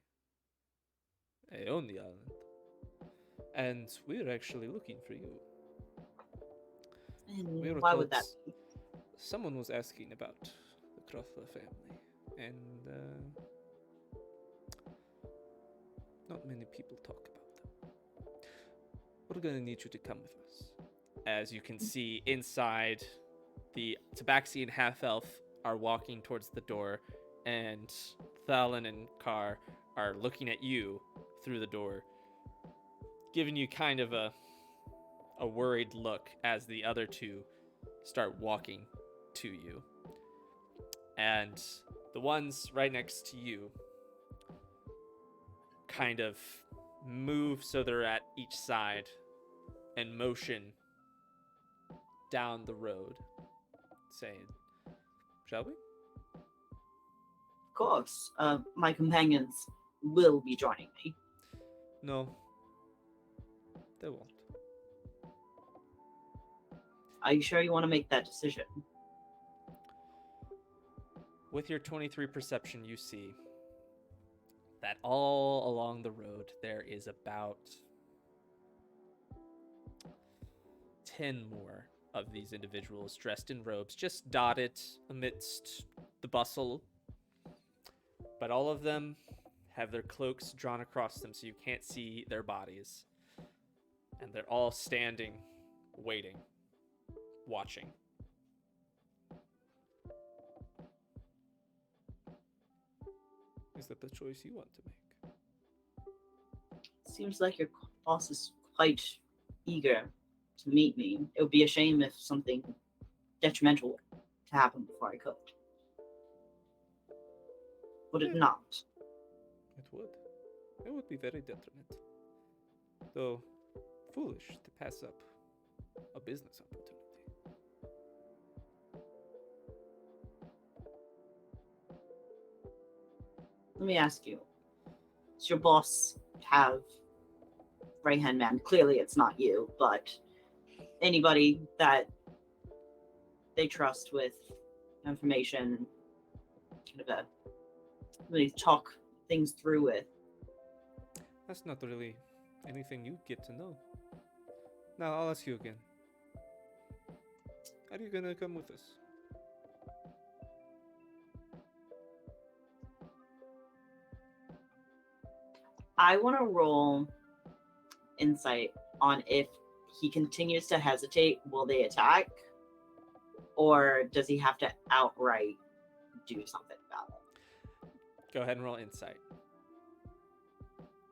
They own the island. And we're actually looking for you. And We were why told would that be? Someone was asking about the Crother family. And not many people talk about them. We're gonna need you to come with us. As you can see inside, the Tabaxi half elf are walking towards the door, and Thalin and Carr are looking at you through the door, giving you kind of a worried look as the other two start walking to you. And the ones right next to you kind of move so they're at each side and motion down the road, saying, "Shall we?" Of course. My companions will be joining me. No, they won't. Are you sure you want to make that decision? With your 23 perception, you see that all along the road there is about 10 more of these individuals dressed in robes, just dotted amidst the bustle. But all of them have their cloaks drawn across them so you can't see their bodies. And they're all standing, waiting, watching. Is that the choice you want to make? Seems like your boss is quite eager to meet me. It would be a shame if something detrimental to happen before I could. Would it not? It would. It would be very detrimental. Though foolish to pass up a business opportunity. Let me ask you. Does your boss have right-hand man? Clearly it's not you, but anybody that they trust with information, kind of a really talk things through with. That's not really anything you get to know. Now I'll ask you again. Are you gonna come with us? I want to roll insight on if he continues to hesitate, will they attack? Or does he have to outright do something about it? Go ahead and roll insight.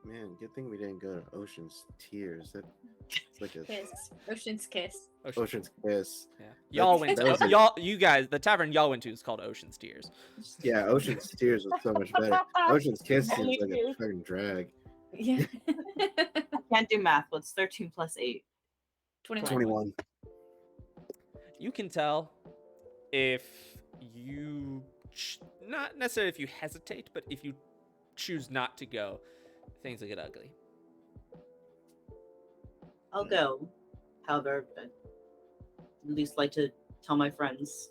Man, good thing we didn't go to Ocean's Tears. It's like a Kiss. Ocean's kiss. Ocean's Kiss. Yeah. Y'all That- went that was to, a- y'all you guys, the tavern y'all went to is called Ocean's Tears. Yeah, Ocean's Tears was so much better. Ocean's Kiss seems Me like a too. fucking drag. Yeah. Can't do math. What's 13 plus 8? 21. 21. You can tell if you not necessarily if you hesitate, but if you choose not to go, things will get ugly. I'll go. However, I'd at least like to tell my friends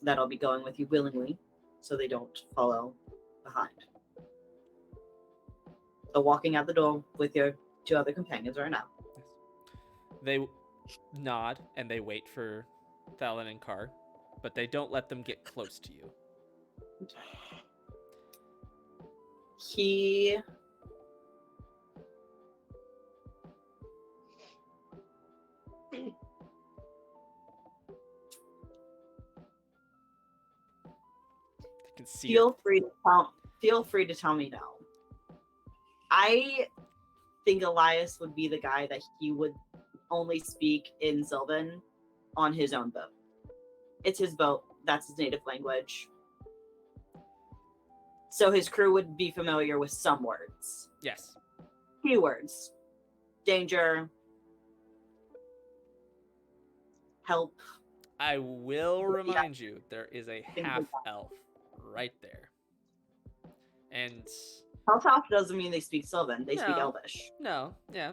that I'll be going with you willingly so they don't follow behind. So walking out the door with your 2 other companions right now. Yes. They nod and they wait for Thalin and Carr, but they don't let them get close to you. He They can see feel free to tell me no. I think Elias would be the guy that he would only speak in Sylvan on his own boat. It's his boat. That's his native language. So his crew would be familiar with some words. Yes. Few words. Danger. Help. I will remind you, there is a Things like half that. elf right there. And Help off doesn't mean they speak Sylvan. They speak No. Elvish. no, yeah.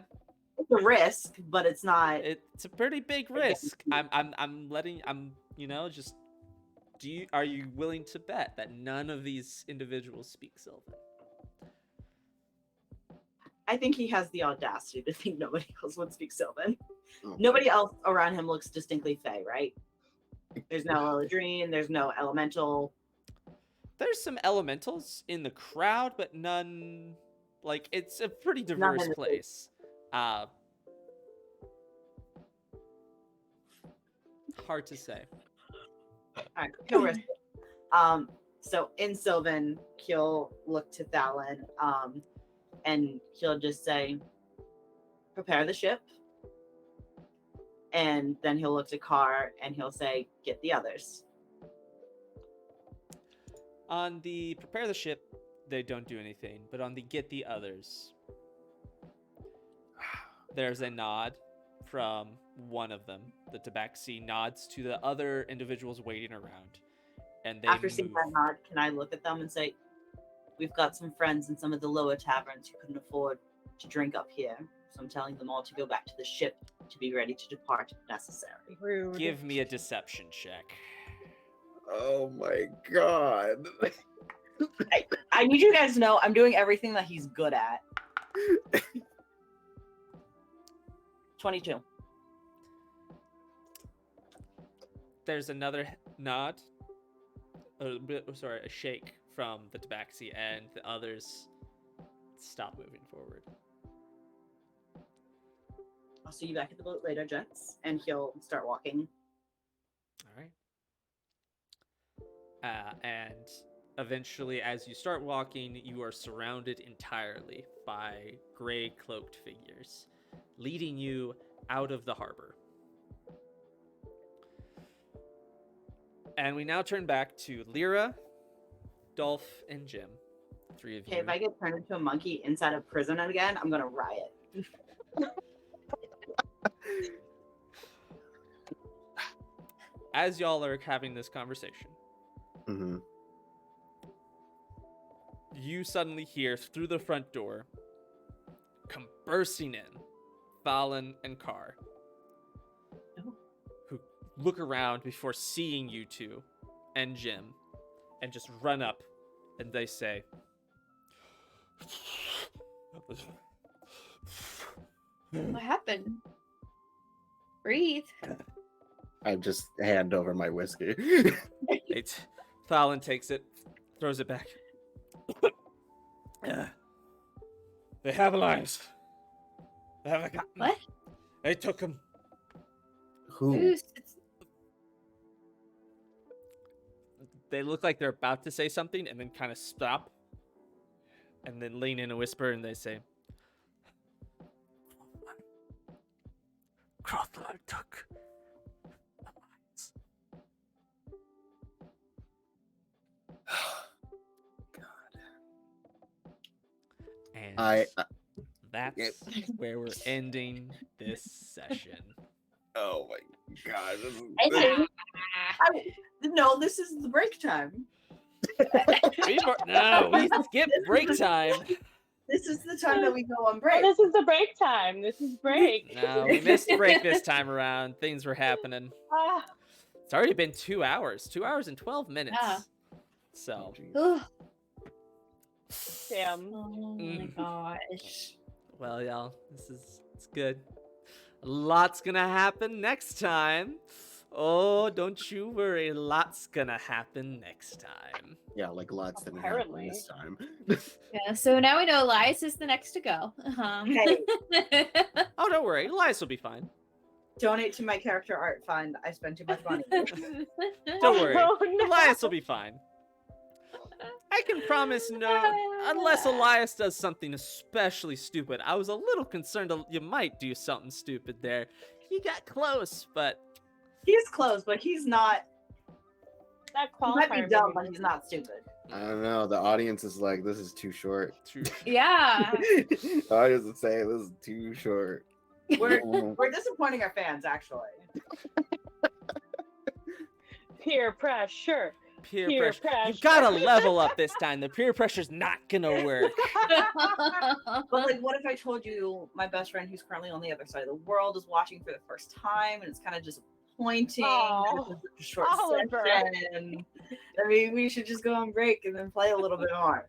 It's a risk, but it's not. It's a pretty big risk. I'm you know, just are you willing to bet that none of these individuals speak Sylvan? I think he has the audacity to think nobody else would speak Sylvan. Oh, Nobody else around him looks distinctly Fey, right? There's no Eladrin, there's no Elemental. There's some elementals in the crowd, but none. Like, it's a pretty diverse in the- place. Hard to say. All right, no risk. So in Sylvan, he'll look to Thalon, and he'll just say, prepare the ship. And then he'll look to Carr and he'll say, get the others. On the prepare the ship, they don't do anything. But on the get the others, there's a nod from one of them. The Tabaxi nods to the other individuals waiting around. And they After seeing move. that nod, can I look at them and say, we've got some friends in some of the lower taverns who couldn't afford to drink up here. So I'm telling them all to go back to the ship to be ready to depart if necessary. Rude. Give me a deception check. Oh my god. I need you guys to know I'm doing everything that he's good at. 22. There's another nod. A shake from the Tabaxi, and the others stop moving forward. I'll see you back at the boat later, gents. And he'll start walking. All right. And eventually, as you start walking, you are surrounded entirely by gray cloaked figures, leading you out of the harbor. And we now turn back to Lyra, Dolf, and Jim. Three of you. Okay, if I get turned into a monkey inside a prison again, I'm gonna riot. As y'all are having this conversation, Mm-hmm. you suddenly hear through the front door, come bursting in, Fallon and Carr, who look around before seeing you two and Jim, and just run up, and they say, What happened? Breathe. I just hand over my whiskey. Fallon takes it, throws it back. They have lives. They have a What? They took him. Who? Who's- They look like they're about to say something and then kind of stop and then lean in and whisper and they say, Crothlar took the mines. And that's where we're ending this session. Oh my god. I think- No, this is the break time. We skipped break time. This is the time that we go on Oh, break. this is the break time. This is break. No, we missed break this time around. Things were happening. Ah, It's already been 2 hours. 2 hours and 12 minutes. Yeah. So, Ugh. damn. Oh my gosh. well, y'all, it's good. A lot's gonna happen next time. Oh, don't you worry. A lot's gonna happen next time. Yeah, like lots that happen Apparently. this time. Yeah, so now we know Elias is the next to go. Hey. Oh, don't worry. Elias will be fine. Donate to my character art fund. I spent too much money. Don't worry. Oh, no. Elias will be fine. I can promise unless Elias does something especially stupid. I was a little concerned you might do something stupid there. He got close, but He's close, but he's not. That He might be qualifier dumb, maybe but he's not stupid. I don't know. The audience is like, this is too short. true. Yeah. The audience is saying this is too short. We're disappointing our fans, actually. Peer pressure. Peer Peer pressure. You pressure. gotta level up this time. The peer pressure's not gonna work. But like, what if I told you my best friend, who's currently on the other side of the world, is watching for the first time, and it's kind of disappointing. Oh, and it's a short Oliver. session. I mean, we should just go on break and then play a little bit more.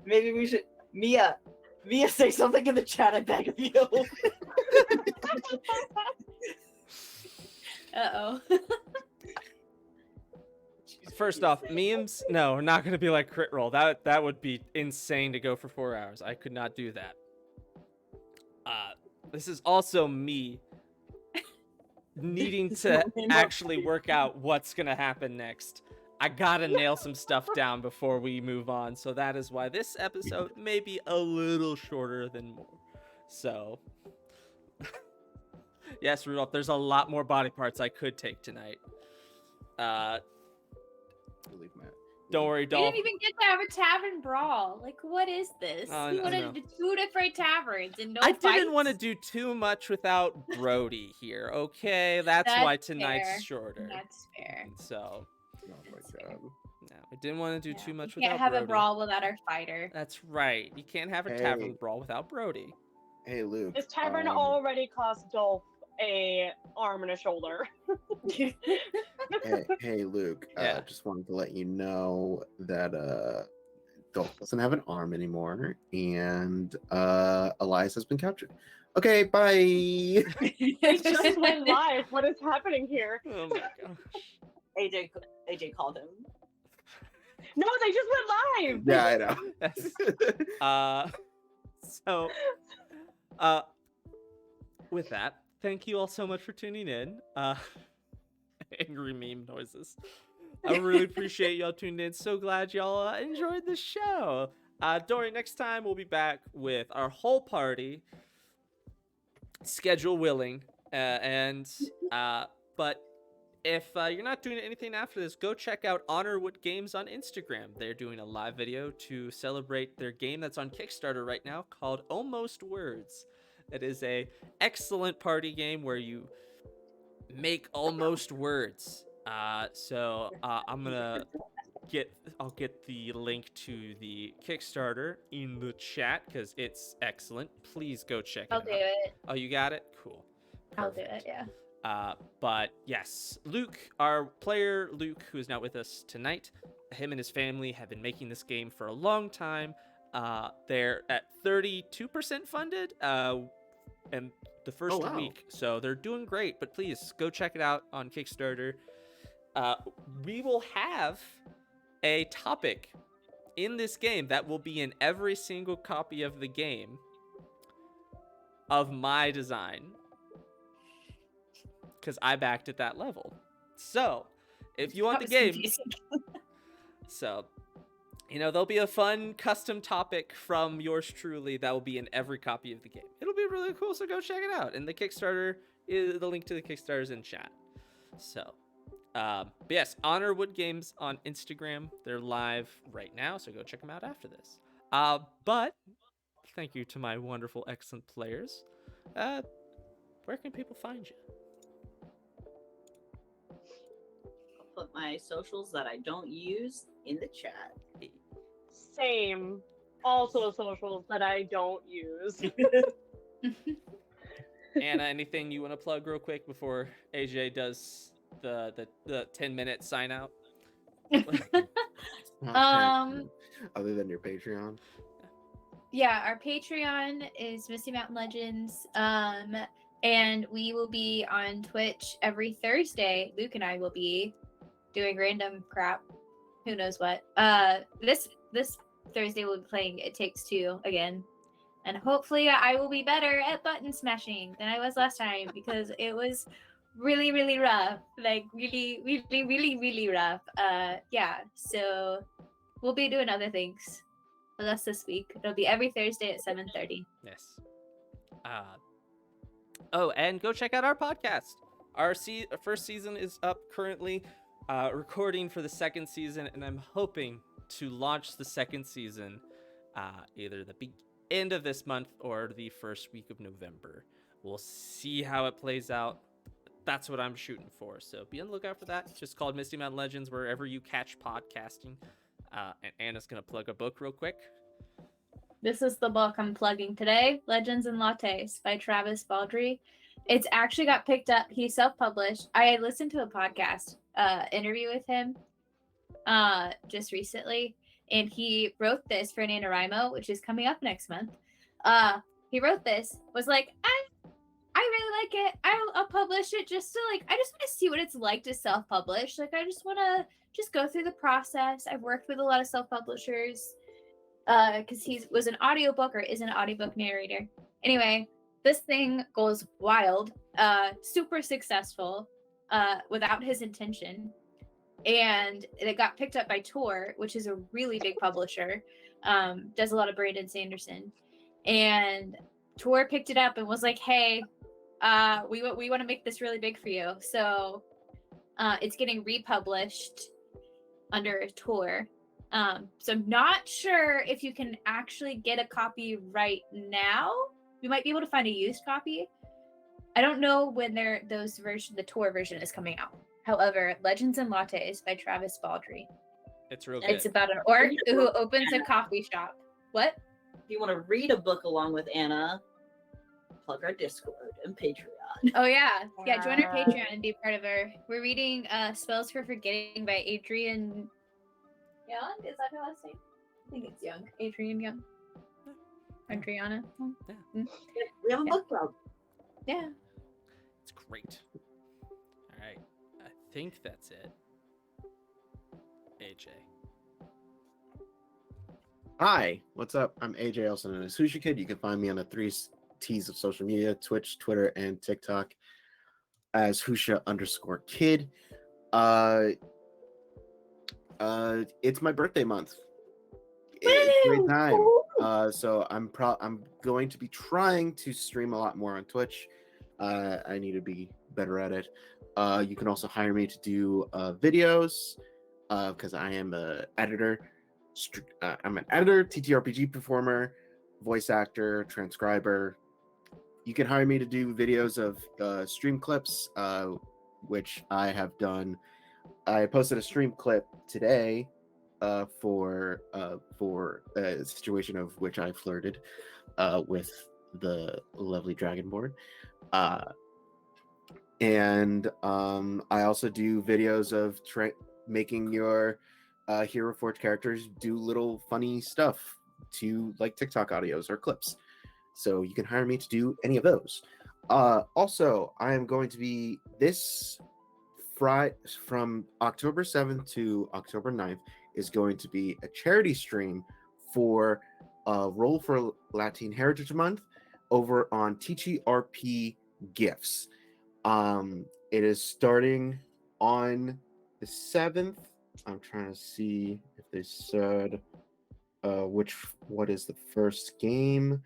Maybe we should. Mia, say something in the chat. I beg of you. Uh-oh. First off, memes, no, we're not gonna be like crit roll. That would be insane to go for 4 hours. I could not do that. This is also me needing to actually work out what's gonna happen next. I gotta nail some stuff down before we move on. So that is why this episode may be a little shorter than more. So, yes, Rudolph, there's a lot more body parts I could take tonight. Believe Matt. Don't worry, We Dolph. didn't even get to have a tavern brawl. Like, what is this? I We wanted know. to do 2 different taverns and no I fights. didn't want to do too much without Brody here, okay? That's why That's tonight's fair. shorter. That's fair. So, Oh my god. no, I didn't want to do too much We can't without have Brody. a brawl without our fighter. That's right. You can't have a Hey. tavern brawl without Brody. Hey Luke. This tavern already cost Dolph a arm and a shoulder. Hey Luke. Yeah. Just wanted to let you know that Dolph doesn't have an arm anymore, and Alais has been captured. Okay, bye. It just went live. What is happening here? Oh my gosh. AJ called him. No, they just went live. Yeah, I know. Yes. So, with that, thank you all so much for tuning in. Angry meme noises. I really appreciate y'all tuning in. So glad y'all enjoyed the show. Don't worry, next time we'll be back with our whole party, schedule willing. But if you're not doing anything after this, go check out Honorwood Games on Instagram. They're doing a live video to celebrate their game that's on Kickstarter right now called Almost Words. It is a excellent party game where you make almost words. So I'm gonna I'll get the link to the Kickstarter in the chat because it's excellent. Please go check it out. I'll do it. Oh, you got it? Cool. I'll do Perfect. it, yeah. But yes, Luke, our player Luke, who is not with us tonight, him and his family have been making this game for a long time. They're at 32% funded, and the first wow. week, so they're doing great. But please go check it out on Kickstarter. We will have a topic in this game that will be in every single copy of the game of my design, because I backed at that level. So, if you want the game, so, there'll be a fun custom topic from yours truly that will be in every copy of the game. It'll be really cool, so go check it out. And the Kickstarter, the link to the Kickstarter is in chat. So, but yes, Honorwood Games on Instagram. They're live right now, so go check them out after this. But thank you to my wonderful, excellent players. Where can people find you? I'll put my socials that I don't use in the chat. Same. Also socials that I don't use. Anna, anything you want to plug real quick before AJ does the 10-minute sign out? Other than your Patreon. Yeah, our Patreon is Misty Mountain Legends. And we will be on Twitch every Thursday. Luke and I will be doing random crap. Who knows what. This Thursday we'll be playing It Takes Two again. And hopefully I will be better at button smashing than I was last time because it was really, really rough. Like really, really, really, really rough. Yeah, so we'll be doing other things. But that's this week. It'll be every Thursday at 7:30. Yes. Oh, and go check out our podcast. Our first season is up currently, recording for the second season, and I'm hoping to launch the second season either the end of this month or the first week of November. We'll see how it plays out. That's what I'm shooting for. So be on the lookout for that. It's just called Misty Mountain Legends, wherever you catch podcasting. And Anna's going to plug a book real quick. This is the book I'm plugging today, Legends and Lattes by Travis Baldry. It's actually got picked up. He's self-published. I listened to a podcast interview with him just recently, and he wrote this for NaNoWriMo, which is coming up next month. He wrote this, was like, I really like it. I'll publish it just to I just want to see what it's like to self-publish. Like, I just want to just go through the process. I've worked with a lot of self-publishers because he was an audiobook or is an audiobook narrator. Anyway, this thing goes wild, super successful without his intention. and it got picked up by Tor, which is a really big publisher. Does a lot of Brandon Sanderson, and Tor picked it up and was like, "Hey, we want to make this really big for you." So it's getting republished under Tor. So I'm not sure if you can actually get a copy right now. You might be able to find a used copy. I don't know when the Tor version is coming out. However, Legends and Lattes by Travis Baldry. It's real good. It's about an orc who opens a coffee shop. What? If you want to read a book along with Anna, plug our Discord and Patreon. Oh yeah. Yeah, join our Patreon and be part of our. We're reading Spells for Forgetting by Adrian Young. Is that her last name? I think it's Young. Adrian Young. Adriana. Yeah. We have a book club. Yeah. It's great. All right. I think that's it. AJ. Hi, what's up? I'm AJ, also known as Sushi Kid. You can find me on the 3 T's of social media, Twitch, Twitter, and TikTok as Husha_kid. It's my birthday month. It's a great time. So I'm going to be trying to stream a lot more on Twitch. I need to be better at it. You can also hire me to do videos because I am an editor. I'm an editor, TTRPG performer, voice actor, transcriber. You can hire me to do videos of stream clips, which I have done. I posted a stream clip today for a situation of which I flirted with the lovely Dragonborn. And I also do videos of making your Hero Forge characters do little funny stuff to like TikTok audios or clips. So you can hire me to do any of those. Also, I am going to be this Friday from October 7th to October 9th is going to be a charity stream for Roll for Latin Heritage Month over on TTRP Gifts. It is starting on the 7th. I'm trying to see if they said what is the first game.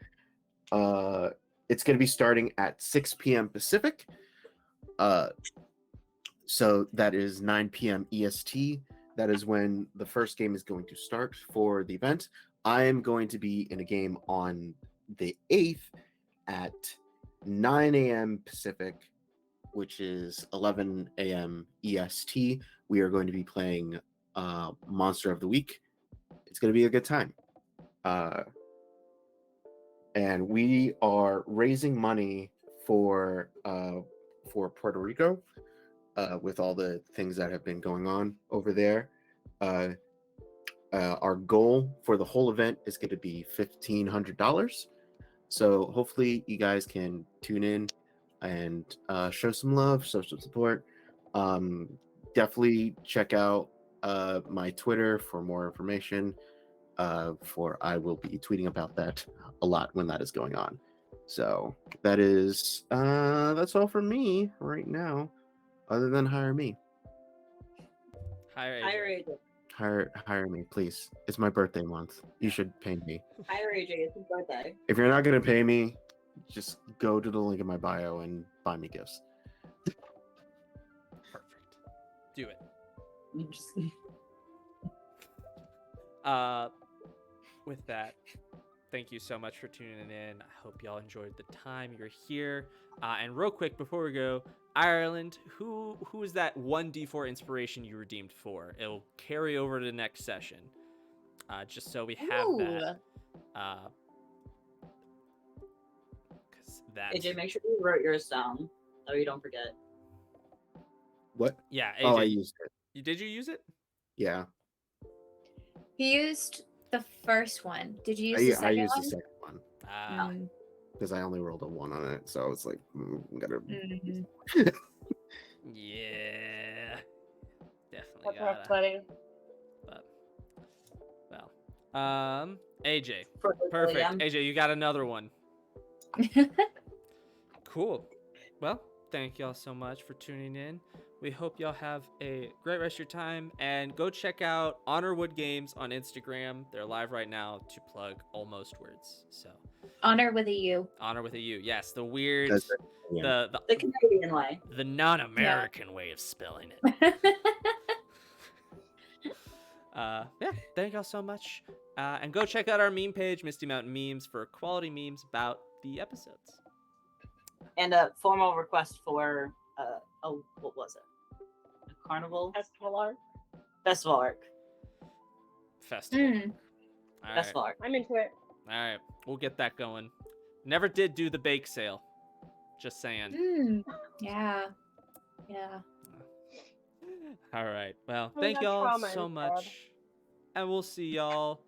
It's going to be starting at 6 p.m. Pacific. So that is 9 p.m. EST. That is when the first game is going to start for the event. I am going to be in a game on the 8th at 9 a.m. Pacific, which is 11 a.m. EST. We are going to be playing Monster of the Week. It's going to be a good time. And we are raising money for Puerto Rico with all the things that have been going on over there. Our goal for the whole event is going to be $1,500. So hopefully you guys can tune in and show some love, show some support. Definitely check out my Twitter for more information. For I will be tweeting about that a lot when that is going on. So that is that's all from me right now. Other than hire me. Hire AJ. Hire me, please. It's my birthday month. You should pay me. Hire AJ. It's his birthday. If you're not gonna pay me, just go to the link in my bio and buy me gifts. Perfect. Do it. With that, thank you so much for tuning in. I hope y'all enjoyed the time you're here. And real quick before we go, Ireland, who is that 1d4 inspiration you redeemed for? It'll carry over to the next session. Just so we have that. Because that's... AJ, make sure you wrote yours down so you don't forget. What? Yeah, AJ. Oh, I used it. Did you use it? Yeah. He used the first one. Did you use the second I used one? the second one. Because I only rolled a 1 on it, so it's like I'm gonna. Yeah, definitely. That's rough, buddy. But, well, AJ, Perfect. perfect. AJ, you got another one. Cool. Well, thank y'all so much for tuning in. We hope y'all have a great rest of your time, and go check out Honorwood Games on Instagram. They're live right now to plug Almost Words. So Honor with a U. honor with a U. Yes, the weird, That's it. Yeah. The Canadian way. the non-American way of spelling it. Yeah, thank y'all so much. And go check out our meme page, Misty Mountain Memes, for quality memes about the episodes. And a formal request for what was it? A carnival? Festival art. Festival arc. Festival. Mm. All right. Festival arc. I'm into it. All right, we'll get that going. Never did do the bake sale. Just saying. Mm. Yeah. Yeah. All right. Well, Oh, thank that y'all trauma so is much. bad. And we'll see y'all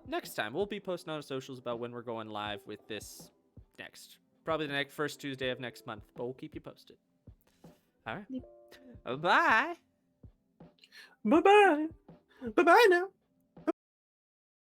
next time. We'll be posting on our socials about when we're going live with this next. Probably the first Tuesday of next month, but we'll keep you posted. All right. Bye. Bye bye. Bye bye now.